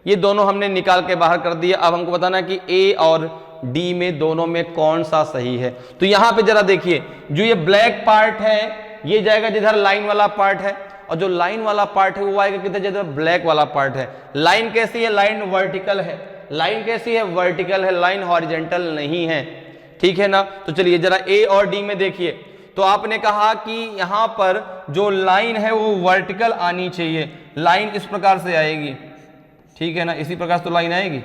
ये दोनों हमने निकाल के बाहर कर दिया। अब हमको बताना कि ए और डी में दोनों में कौन सा सही है। तो यहां पे जरा देखिए, जो ये ब्लैक पार्ट है ये जाएगा जिधर लाइन वाला पार्ट है, और जो लाइन वाला पार्ट है वो आएगा किधर? जिधर ब्लैक वाला पार्ट है। लाइन कैसी है? लाइन वर्टिकल है। लाइन कैसी है? वर्टिकल है, लाइन हॉरिजेंटल नहीं है। ठीक है ना, तो चलिए जरा ए और डी में देखिए। तो आपने कहा कि यहां पर जो लाइन है वो वर्टिकल आनी चाहिए, लाइन इस प्रकार से आएगी। ठीक है ना, इसी प्रकार से तो लाइन आएगी।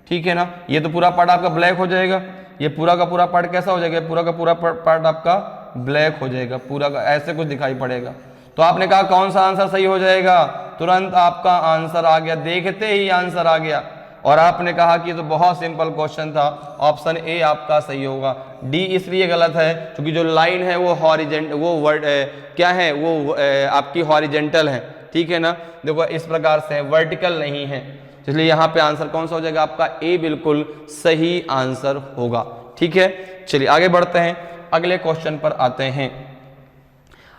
ठीक है ना, ये तो पूरा पार्ट आपका ब्लैक हो जाएगा, ये पूरा का पूरा पार्ट कैसा हो जाएगा? पूरा का पूरा पार्ट आपका ब्लैक हो जाएगा, पूरा का ऐसे कुछ दिखाई पड़ेगा। तो आपने कहा कौन सा आंसर सही हो जाएगा? तुरंत आपका आंसर आ गया, देखते ही आंसर आ गया। और आपने कहा कि ये तो बहुत सिंपल क्वेश्चन था, ऑप्शन ए आपका सही होगा। डी इसलिए गलत है क्योंकि जो लाइन है वो हॉरिजेंटल, वो वर्ड क्या है, वो आपकी हॉरिजेंटल है। ठीक है ना, देखो इस प्रकार से वर्टिकल नहीं है, इसलिए यहाँ पे आंसर कौन सा हो जाएगा? आपका ए बिल्कुल सही आंसर होगा। ठीक है, चलिए आगे बढ़ते हैं, अगले क्वेश्चन पर आते हैं।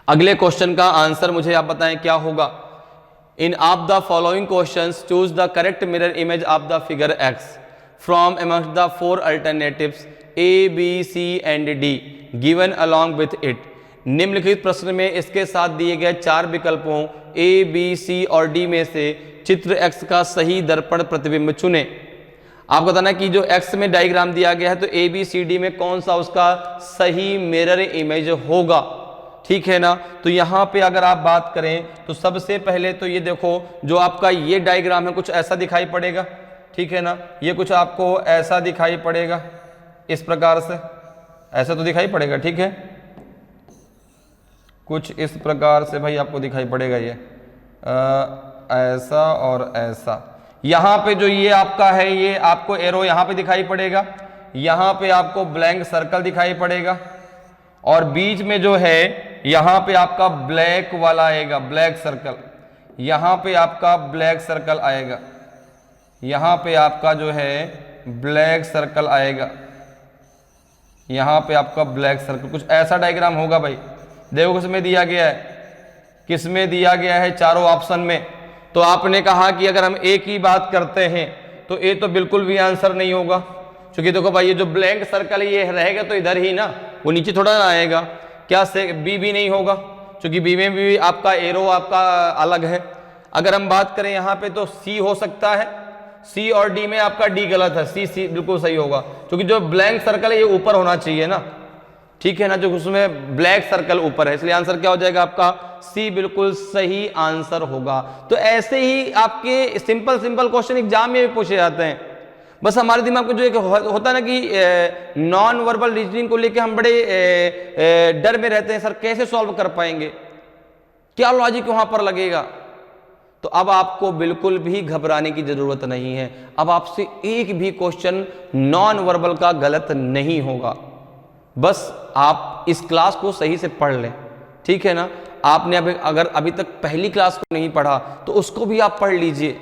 अगले क्वेश्चन का आंसर मुझे आप बताएं क्या होगा। In of the following questions choose the correct mirror image of the figure X from amongst the 4 alternatives A B C and D given along with it. निम्नलिखित प्रश्न में इसके साथ दिए गए 4 विकल्पों ए बी सी और डी में से चित्र एक्स का सही दर्पण प्रतिबिंब चुने। आपको बताना कि जो एक्स में डायग्राम दिया गया है तो ए बी सी डी में कौन सा उसका सही मिरर इमेज होगा। ठीक है ना, तो यहाँ पे अगर आप बात करें तो सबसे पहले तो ये देखो, जो आपका ये डायग्राम है कुछ ऐसा दिखाई पड़ेगा। ठीक है ना, ये कुछ आपको ऐसा दिखाई पड़ेगा, इस प्रकार से ऐसा तो दिखाई पड़ेगा। ठीक है, कुछ इस प्रकार से भाई आपको दिखाई पड़ेगा, ये ऐसा और ऐसा। यहाँ पे जो ये आपका है, ये आपको एरो यहाँ पे दिखाई पड़ेगा, यहाँ पे आपको ब्लैंक सर्कल दिखाई पड़ेगा, और बीच में जो है यहाँ पे आपका ब्लैक वाला आएगा, ब्लैक सर्कल। यहाँ पे आपका ब्लैक सर्कल आएगा, यहाँ पे आपका जो है ब्लैक सर्कल आएगा, यहाँ पे आपका ब्लैक सर्कल। कुछ ऐसा डायग्राम होगा भाई। देखो किसमें दिया गया है, किसमें दिया गया है? चारों ऑप्शन में। तो आपने कहा कि अगर हम ए की बात करते हैं तो ए तो बिल्कुल भी आंसर नहीं होगा, क्योंकि देखो भाई ये जो ब्लैंक सर्कल है ये रहेगा तो इधर ही ना, वो नीचे थोड़ा ना आएगा। क्या से बी भी नहीं होगा, क्योंकि बी में भी आपका एरो आपका अलग है। अगर हम बात करें यहाँ पे तो सी हो सकता है, सी और डी में आपका डी गलत है, सी बिल्कुल सही होगा, क्योंकि जो ब्लैंक सर्कल है ये ऊपर होना चाहिए ना, ठीक है ना, जो उसमें ब्लैक सर्कल ऊपर है, इसलिए आंसर क्या हो जाएगा आपका सी बिल्कुल सही आंसर होगा। तो ऐसे ही आपके सिंपल सिंपल क्वेश्चन एग्जाम में भी पूछे जाते हैं। बस हमारे दिमाग में जो एक होता है ना कि नॉन वर्बल रीजनिंग को लेके हम बड़े डर में रहते हैं, सर कैसे सॉल्व कर पाएंगे, क्या लॉजिक वहां पर लगेगा। तो अब आपको बिल्कुल भी घबराने की जरूरत नहीं है, अब आपसे एक भी क्वेश्चन नॉन वर्बल का गलत नहीं होगा। बस आप इस क्लास को सही से पढ़ लें, ठीक है ना। आपने अगर अभी तक पहली क्लास को नहीं पढ़ा तो उसको भी आप पढ़ लीजिए,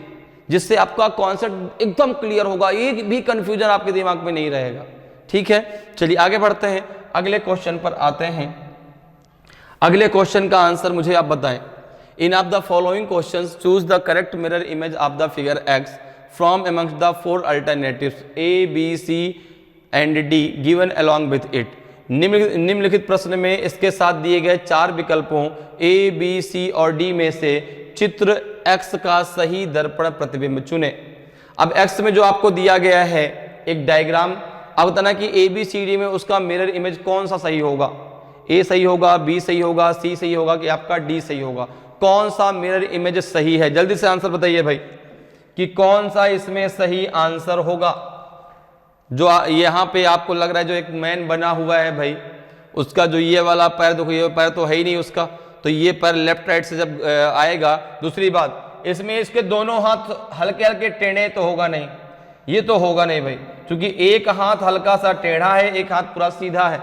जिससे आपका कॉन्सेप्ट एकदम क्लियर होगा, एक भी कंफ्यूजन आपके दिमाग में नहीं रहेगा, ठीक है। चलिए आगे बढ़ते हैं, अगले क्वेश्चन पर आते हैं। अगले क्वेश्चन का आंसर मुझे आप बताएं। In of the following questions choose the correct mirror image of the figure X from amongst the 4 alternatives A B C and D given along with it. निम्नलिखित प्रश्न में इसके साथ दिए गए 4 विकल्पों ए बी सी और डी में से चित्र एक्स का सही दर्पण प्रतिबिंब चुने। अब एक्स में जो आपको दिया गया है एक डायग्राम, अब बताना कि ए बी सी डी में उसका मिरर इमेज कौन सा सही होगा, ए सही होगा, बी सही होगा, सी सही होगा कि आपका डी सही होगा, कौन सा मिरर इमेज सही है। जल्दी से आंसर बताइए भाई कि कौन सा इसमें सही आंसर होगा। जो यहाँ पे आपको लग रहा है जो एक मैन बना हुआ है भाई, उसका जो ये वाला पैर देखो, ये पैर तो है ही नहीं उसका, तो ये पैर लेफ्ट राइट से जब आएगा। दूसरी बात, इसमें इसके दोनों हाथ हल्के हल्के टेढ़े तो होगा नहीं, ये तो होगा नहीं भाई, क्योंकि एक हाथ हल्का सा टेढ़ा है, एक हाथ पूरा सीधा है,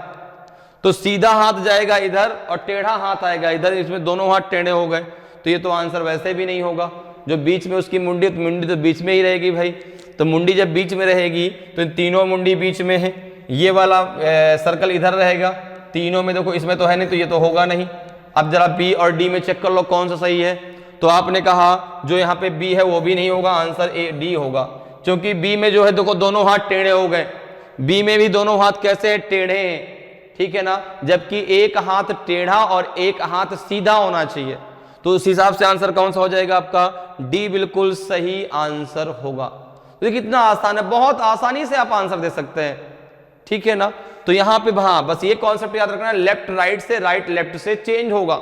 तो सीधा हाथ जाएगा इधर और टेढ़ा हाथ आएगा इधर, इसमें दोनों हाथ टेढ़े हो गए, तो ये तो आंसर वैसे भी नहीं होगा। जो बीच में उसकी मुंडी, तो मुंडी तो बीच में ही रहेगी भाई, तो मुंडी जब बीच में रहेगी तो तीनों मुंडी बीच में है, ये वाला सर्कल इधर रहेगा, तीनों में देखो इसमें तो है नहीं, तो ये तो होगा नहीं। अब जरा बी और डी में चेक कर लो कौन सा सही है। तो आपने कहा जो यहाँ पे बी है वो भी नहीं होगा, आंसर ए डी होगा, क्योंकि बी में जो है देखो दोनों हाथ टेढ़े हो गए, बी में भी दोनों हाथ कैसे टेढ़े हैं, ठीक है ना, जबकि एक हाथ टेढ़ा और एक हाथ सीधा होना चाहिए, तो उस हिसाब से आंसर कौन सा हो जाएगा आपका डी बिल्कुल सही आंसर होगा। तो ये कितना आसान है, बहुत आसानी से आप आंसर दे सकते हैं, ठीक है ना। तो यहां पे हाँ बस ये कॉन्सेप्ट याद रखना, लेफ्ट राइट से राइट लेफ्ट से चेंज होगा,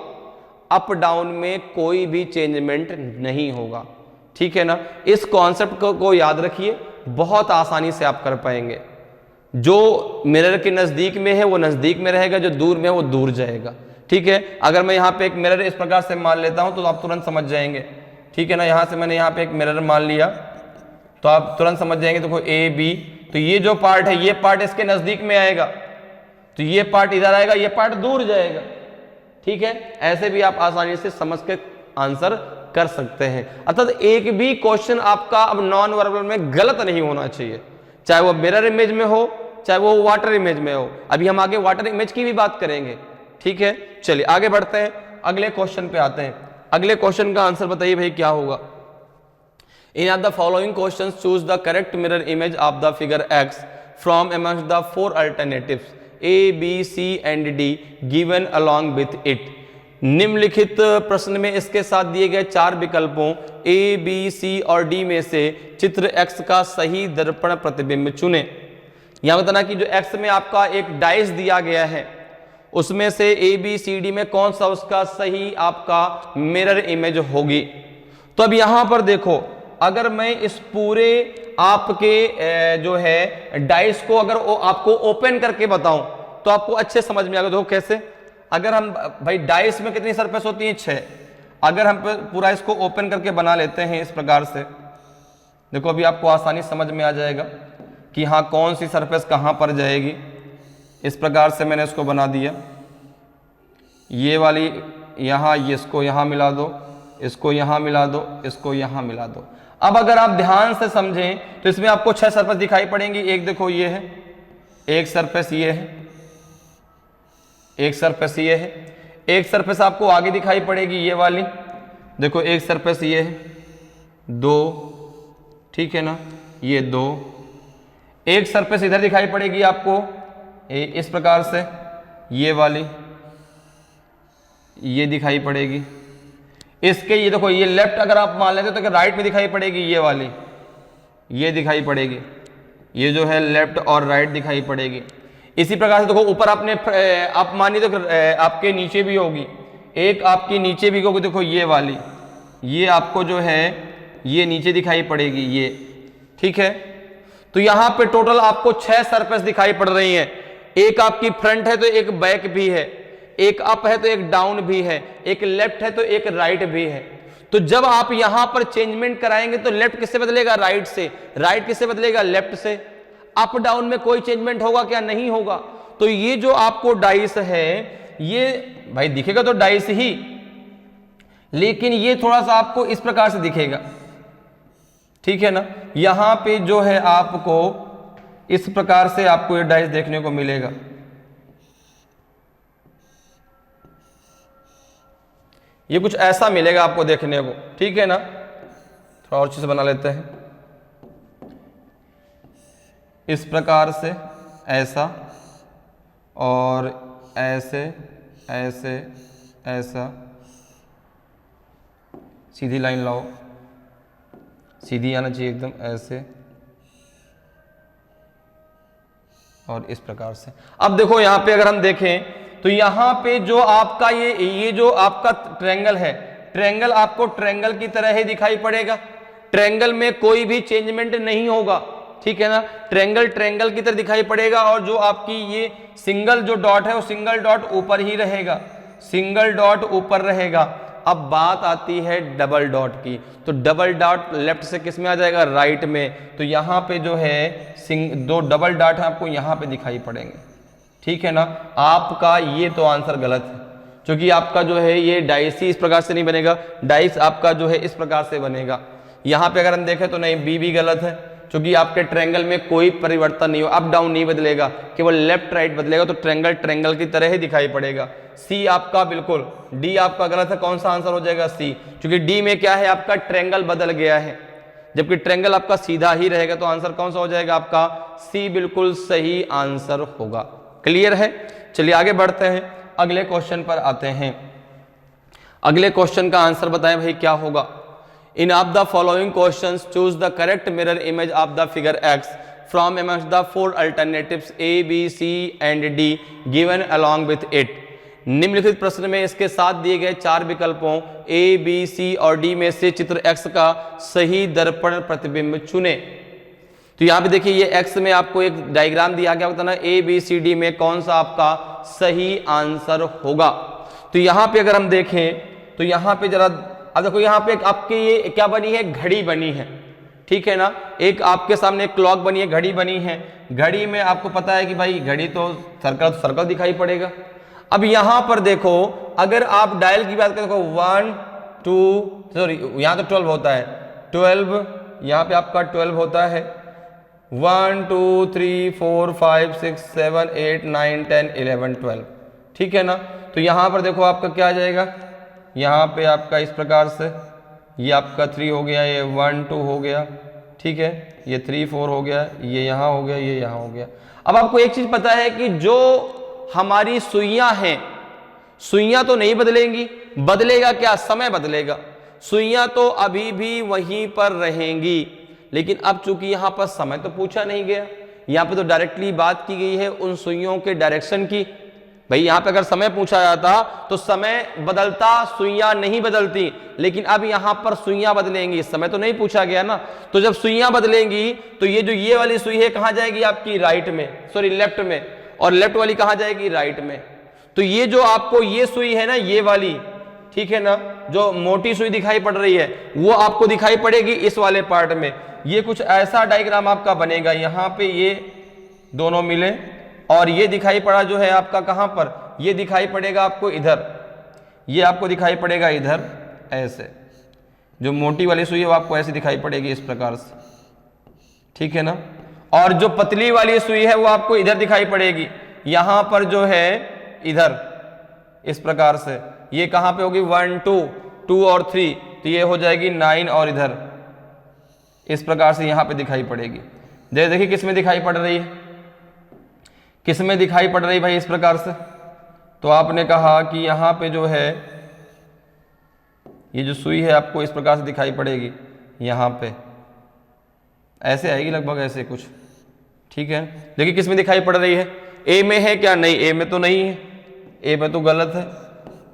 अप डाउन में कोई भी चेंजमेंट नहीं होगा, ठीक है ना। इस कॉन्सेप्ट को याद रखिए, बहुत आसानी से आप कर पाएंगे। जो मिरर के नजदीक में है वो नजदीक में रहेगा, जो दूर में है वो दूर जाएगा, ठीक है। अगर मैं यहाँ पे एक मिरर इस प्रकार से मान लेता हूं तो आप तुरंत समझ जाएंगे, ठीक है ना। यहां से मैंने यहाँ पे एक मिरर मान लिया तो आप तुरंत समझ जाएंगे, देखो ए बी, तो ये जो पार्ट है ये पार्ट इसके नजदीक में आएगा, तो ये पार्ट इधर आएगा, ये पार्ट दूर जाएगा, ठीक है। ऐसे भी आप आसानी से समझ के आंसर कर सकते हैं। अर्थात एक भी क्वेश्चन आपका अब नॉन वर्बल में गलत नहीं होना चाहिए, चाहे वो मिरर इमेज में हो चाहे वो वाटर इमेज में हो। अभी हम आगे वाटर इमेज की भी बात करेंगे, ठीक है। चलिए आगे बढ़ते हैं, अगले क्वेश्चन पे आते हैं। अगले क्वेश्चन का आंसर बताइए भाई क्या होगा। In of the following questions choose the correct mirror image of the figure X from amongst the 4 alternatives A B C and D given along with it. निम्नलिखित प्रश्न में इसके साथ दिए गए 4 विकल्पों ए बी सी और डी में से चित्र एक्स का सही दर्पण प्रतिबिंब चुने। यहां बताना कि जो एक्स में आपका एक डाइस दिया गया है उसमें से ए बी सी डी में कौन सा उसका सही आपका मिरर इमेज होगी। तो अब यहां पर देखो, अगर मैं इस पूरे आपके जो है डाइस को अगर आपको ओपन करके बताऊं तो आपको अच्छे समझ में आएगा। देखो कैसे, अगर हम भाई डाइस में कितनी सरफेस होती है 6, अगर हम पूरा इसको ओपन करके बना लेते हैं इस प्रकार से, देखो अभी आपको आसानी समझ में आ जाएगा कि हाँ कौन सी सरफेस कहां पर जाएगी। इस प्रकार से मैंने इसको बना दिया, ये वाली यहाँ, ये इसको यहाँ मिला दो, इसको यहाँ मिला दो, इसको यहाँ मिला दो। अब अगर आप ध्यान से समझें तो इसमें आपको 6 सरफेस दिखाई पड़ेंगी। एक देखो ये है, एक सरफेस ये है, एक सरफेस ये है, एक सरफेस आपको आगे दिखाई पड़ेगी ये वाली, देखो एक सरफेस ये है, 2, ठीक है ना, ये 2। एक सरफेस इधर दिखाई पड़ेगी आपको इस प्रकार से, ये वाली, ये दिखाई पड़ेगी। इसके ये देखो, ये लेफ्ट अगर आप मान लेते तो राइट में दिखाई पड़ेगी ये वाली, ये दिखाई पड़ेगी, ये जो है लेफ्ट और राइट दिखाई पड़ेगी। इसी प्रकार से देखो ऊपर आपने आप मानिए तो आपके नीचे भी होगी, एक आपकी नीचे भी होगी, देखो ये वाली, ये आपको जो है ये नीचे दिखाई पड़ेगी ये, ठीक है। तो यहां पे टोटल आपको 6 सरफेस दिखाई पड़ रही हैं। एक आपकी फ्रंट है तो एक बैक भी है, एक अप है तो एक डाउन भी है, एक लेफ्ट है तो एक राइट भी है। तो जब आप यहां पर चेंजमेंट कराएंगे तो लेफ्ट किससे बदलेगा, राइट से, राइट किससे बदलेगा, लेफ्ट से। अप डाउन में कोई चेंजमेंट होगा क्या, नहीं होगा। तो ये जो आपको डाइस है ये भाई दिखेगा तो डाइस ही, लेकिन ये थोड़ा सा आपको इस प्रकार से दिखेगा, ठीक है ना। यहां पे जो है आपको इस प्रकार से आपको ये डाइस देखने को मिलेगा। ये कुछ ऐसा मिलेगा आपको देखने को, ठीक है ना। थोड़ा और चीज बना लेते हैं, इस प्रकार से ऐसा और ऐसे ऐसे ऐसा, सीधी लाइन लाओ, सीधी आना चाहिए एकदम, ऐसे और इस प्रकार से। अब देखो यहां पे अगर हम देखें तो यहां पे जो आपका ये जो आपका ट्रायंगल है, ट्रायंगल आपको ट्रायंगल की तरह ही दिखाई पड़ेगा, ट्रायंगल में कोई भी चेंजमेंट नहीं होगा, ठीक है ना। ट्रायंगल ट्रायंगल की तरह दिखाई पड़ेगा और जो आपकी ये सिंगल जो डॉट है वो सिंगल डॉट ऊपर ही रहेगा, सिंगल डॉट ऊपर रहेगा। अब बात आती है डबल डॉट की, तो डबल डॉट लेफ्ट से किस में आ जाएगा, राइट में। तो यहां पे जो है दो डबल डॉट है आपको यहां पे दिखाई पड़ेंगे, ठीक है ना। आपका ये तो आंसर गलत है, क्योंकि आपका जो है ये डाइस ही इस प्रकार से नहीं बनेगा, डाइस आपका जो है इस प्रकार से बनेगा। यहां पे अगर हम देखें तो नहीं, बी भी गलत है, क्योंकि आपके ट्रायंगल में कोई परिवर्तन नहीं हो, अप डाउन नहीं बदलेगा, केवल लेफ्ट राइट बदलेगा, तो ट्रायंगल ट्रायंगल की तरह ही दिखाई पड़ेगा। सी आपका बिल्कुल, डी आपका गलत है। कौन सा आंसर हो जाएगा, सी, क्योंकि डी में क्या है, आपका ट्रायंगल बदल गया है, जबकि ट्रायंगल आपका सीधा ही रहेगा। तो आंसर कौन सा हो जाएगा आपका, सी बिल्कुल सही आंसर होगा। क्लियर है। चलिए आगे बढ़ते हैं, अगले क्वेश्चन पर आते हैं। अगले क्वेश्चन का आंसर बताएं भाई क्या होगा। In of the following questions, choose the correct mirror image of the figure X from amongst the 4 alternatives A, B, C and D given along with it. निम्नलिखित प्रश्न में इसके साथ दिए गए 4 विकल्पों A, B, C और D में से चित्र X का सही दर्पण प्रतिबिंब चुने। तो यहाँ पे देखिए ये X में आपको एक डायग्राम दिया गया होता है ना, A, B, C, D में कौन सा आपका सही आंसर होगा। तो यहाँ पे अगर हम देखें तो यहाँ पे जरा अब देखो, यहाँ पे आपकी ये क्या बनी है, घड़ी बनी है, ठीक है ना। एक आपके सामने एक क्लॉक बनी है, घड़ी बनी है। घड़ी में आपको पता है कि भाई घड़ी तो सर्कल दिखाई पड़ेगा। अब यहाँ पर देखो, अगर आप डायल की बात करें, देखो 1 2 सॉरी यहाँ तो 12 होता है, 12 यहाँ पे आपका 12 होता है, 1 2 3 4 5 6 7 8 9 10 11 12, ठीक है ना। तो यहाँ पर देखो आपका क्या आ जाएगा, यहाँ पे आपका इस प्रकार से ये आपका 3 हो गया, ये 1 2 हो गया, ठीक है, ये 3 4 हो गया, ये यहाँ हो गया, ये यहाँ हो गया। अब आपको एक चीज पता है कि जो हमारी सुइयां हैं, सुइयां तो नहीं बदलेंगी, बदलेगा क्या, समय बदलेगा। सुइयां तो अभी भी वहीं पर रहेंगी, लेकिन अब चूंकि यहाँ पर समय तो पूछा नहीं गया, यहाँ पे तो डायरेक्टली बात की गई है उन सुइयों के डायरेक्शन की। भाई यहां पे अगर समय पूछा जाता तो समय बदलता, सुइयां नहीं बदलती, लेकिन अब यहां पर सुइयां बदलेंगी, समय तो नहीं पूछा गया ना। तो जब सुइयां बदलेंगी तो ये जो ये वाली सुई है कहां जाएगी, आपकी राइट में, सॉरी लेफ्ट में, और लेफ्ट वाली कहां जाएगी, राइट में। तो ये जो आपको ये सुई है ना, ये वाली, ठीक है ना, जो मोटी सुई दिखाई पड़ रही है वो आपको दिखाई पड़ेगी इस वाले पार्ट में। ये कुछ ऐसा डायग्राम आपका बनेगा, यहां पे ये दोनों मिले और ये दिखाई पड़ा जो है आपका कहां पर, ये दिखाई पड़ेगा आपको इधर, ये आपको दिखाई पड़ेगा इधर ऐसे। जो मोटी वाली सुई है वो आपको ऐसे दिखाई पड़ेगी इस प्रकार से, ठीक है ना। और जो पतली वाली सुई है वो आपको इधर दिखाई पड़ेगी, यहां पर जो है इधर इस प्रकार से। ये कहां पे होगी, 1 2 और 3, तो ये हो जाएगी 9 और इधर इस प्रकार से यहां पे दिखाई पड़ेगी। देखिए किस में दिखाई पड़ रही है, किस में दिखाई पड़ रही भाई, इस प्रकार से। तो आपने कहा कि यहां पे जो है ये जो सुई है आपको इस प्रकार से दिखाई पड़ेगी, यहाँ पे ऐसे आएगी लगभग ऐसे कुछ, ठीक है। देखिए किस में दिखाई पड़ रही है, ए में है क्या, नहीं ए में तो नहीं है, ए में तो गलत है।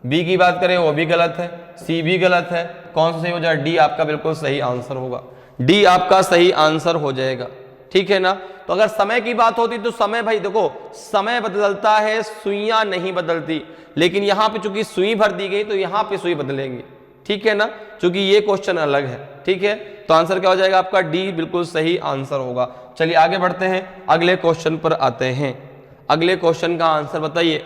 बी की बात करें वो भी गलत है, सी भी गलत है, कौन सा सही हो जाए, डी आपका बिल्कुल सही आंसर होगा, डी आपका सही आंसर हो जाएगा, ठीक है ना। तो अगर समय की बात होती तो समय, भाई देखो समय बदलता है, सुइयां नहीं बदलती, लेकिन यहां पे चूंकि सुई भर दी गई तो यहां पे सुई बदलेंगे, ठीक है ना, क्योंकि ये क्वेश्चन अलग है, ठीक है। तो आंसर क्या हो जाएगा आपका, डी बिल्कुल सही आंसर होगा। चलिए आगे बढ़ते हैं, अगले क्वेश्चन पर आते हैं। अगले क्वेश्चन का आंसर बताइए।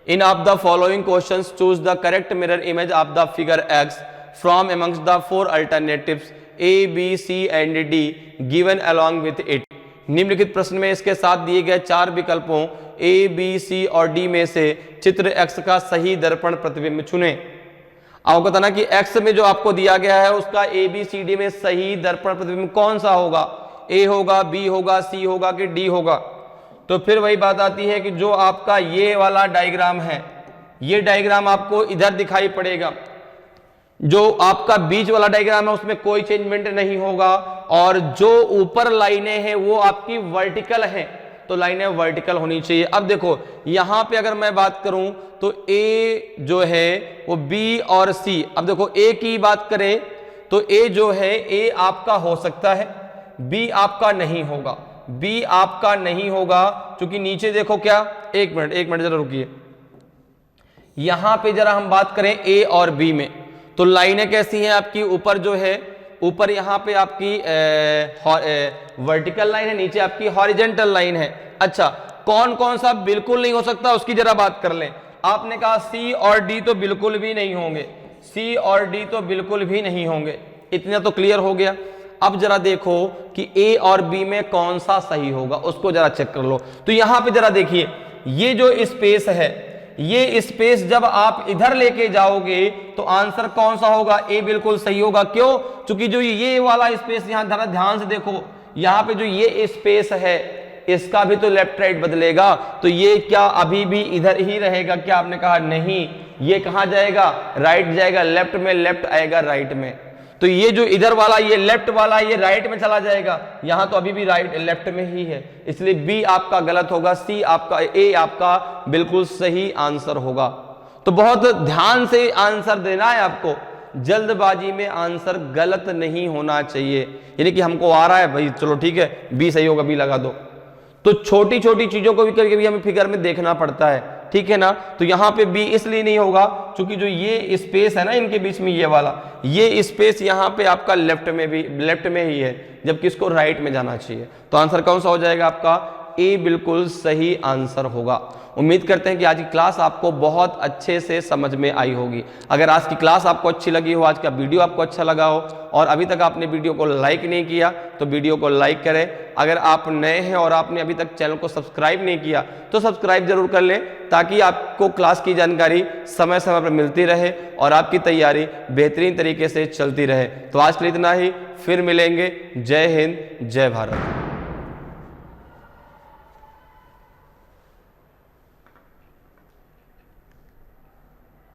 In of the following questions choose the correct mirror image of the figure X from amongst the 4 alternatives A B C and D given along with it. निम्नलिखित प्रश्न में इसके साथ दिए गए 4 विकल्पों ए बी सी और डी में से चित्र एक्स का सही दर्पण प्रतिबिंब चुने। आपको बताना कि एक्स में जो आपको दिया गया है उसका ए बी सी डी में सही दर्पण प्रतिबिंब कौन सा होगा, ए होगा, बी होगा, सी होगा कि डी होगा। तो फिर वही बात आती है कि जो आपका ये वाला डायग्राम है, ये डायग्राम आपको इधर दिखाई पड़ेगा, जो आपका बीच वाला डायग्राम है उसमें कोई चेंजमेंट नहीं होगा, और जो ऊपर लाइनें हैं वो आपकी वर्टिकल हैं, तो लाइनें वर्टिकल होनी चाहिए। अब देखो यहां पे अगर मैं बात करूं तो ए जो है वो बी और सी, अब देखो ए की बात करें तो ए जो है ए आपका हो सकता है, बी आपका नहीं होगा, बी आपका नहीं होगा, क्योंकि नीचे देखो क्या, एक मिनट जरा रुकिए, यहां पे जरा हम बात करें ए और बी में, तो लाइनें कैसी हैं आपकी, ऊपर जो है, ऊपर यहां पे आपकी वर्टिकल लाइन है, नीचे आपकी हॉरिजेंटल लाइन है। अच्छा कौन कौन सा बिल्कुल नहीं हो सकता उसकी जरा बात कर लें। आपने कहा सी और डी तो बिल्कुल भी नहीं होंगे, सी और डी तो बिल्कुल भी नहीं होंगे, इतना तो क्लियर हो गया। अब जरा देखो कि ए और बी में कौन सा सही होगा, उसको जरा चेक कर लो। तो यहां पे जरा देखिए, ये जो स्पेस है, ये स्पेस जब आप इधर लेके जाओगे तो आंसर कौन सा होगा, ए बिल्कुल सही होगा। क्यों, क्योंकि जो ये वाला स्पेस, यहां जरा ध्यान से देखो, यहां पे जो ये स्पेस है इसका भी तो लेफ्ट राइट बदलेगा, तो ये क्या अभी भी इधर ही रहेगा क्या, आपने कहा नहीं, ये कहां जाएगा, राइट जाएगा, लेफ्ट में लेफ्ट आएगा राइट में, तो ये जो इधर वाला, ये लेफ्ट वाला, ये राइट में चला जाएगा, यहां तो अभी भी राइट लेफ्ट में ही है, इसलिए बी आपका गलत होगा, सी आपका, ए आपका बिल्कुल सही आंसर होगा। तो बहुत ध्यान से आंसर देना है आपको, जल्दबाजी में आंसर गलत नहीं होना चाहिए, यानी कि हमको आ रहा है भाई चलो ठीक है बी सही होगा, बी लगा दो। तो छोटी छोटी चीजों को भी कभी कभी हमें फिगर में देखना पड़ता है, ठीक है ना। तो यहां पे बी इसलिए नहीं होगा क्योंकि जो ये स्पेस है ना इनके बीच में, ये वाला, ये स्पेस यहां पे आपका लेफ्ट में ही है, जबकि इसको राइट में जाना चाहिए। तो आंसर कौन सा हो जाएगा आपका, ए बिल्कुल सही आंसर होगा। उम्मीद करते हैं कि आज की क्लास आपको बहुत अच्छे से समझ में आई होगी। अगर आज की क्लास आपको अच्छी लगी हो, आज का वीडियो आपको अच्छा लगा हो, और अभी तक आपने वीडियो को लाइक नहीं किया तो वीडियो को लाइक करें। अगर आप नए हैं और आपने अभी तक चैनल को सब्सक्राइब नहीं किया तो सब्सक्राइब जरूर कर लें, ताकि आपको क्लास की जानकारी समय समय पर मिलती रहे और आपकी तैयारी बेहतरीन तरीके से चलती रहे। तो आज के लिए इतना ही, फिर मिलेंगे। जय हिंद, जय भारत।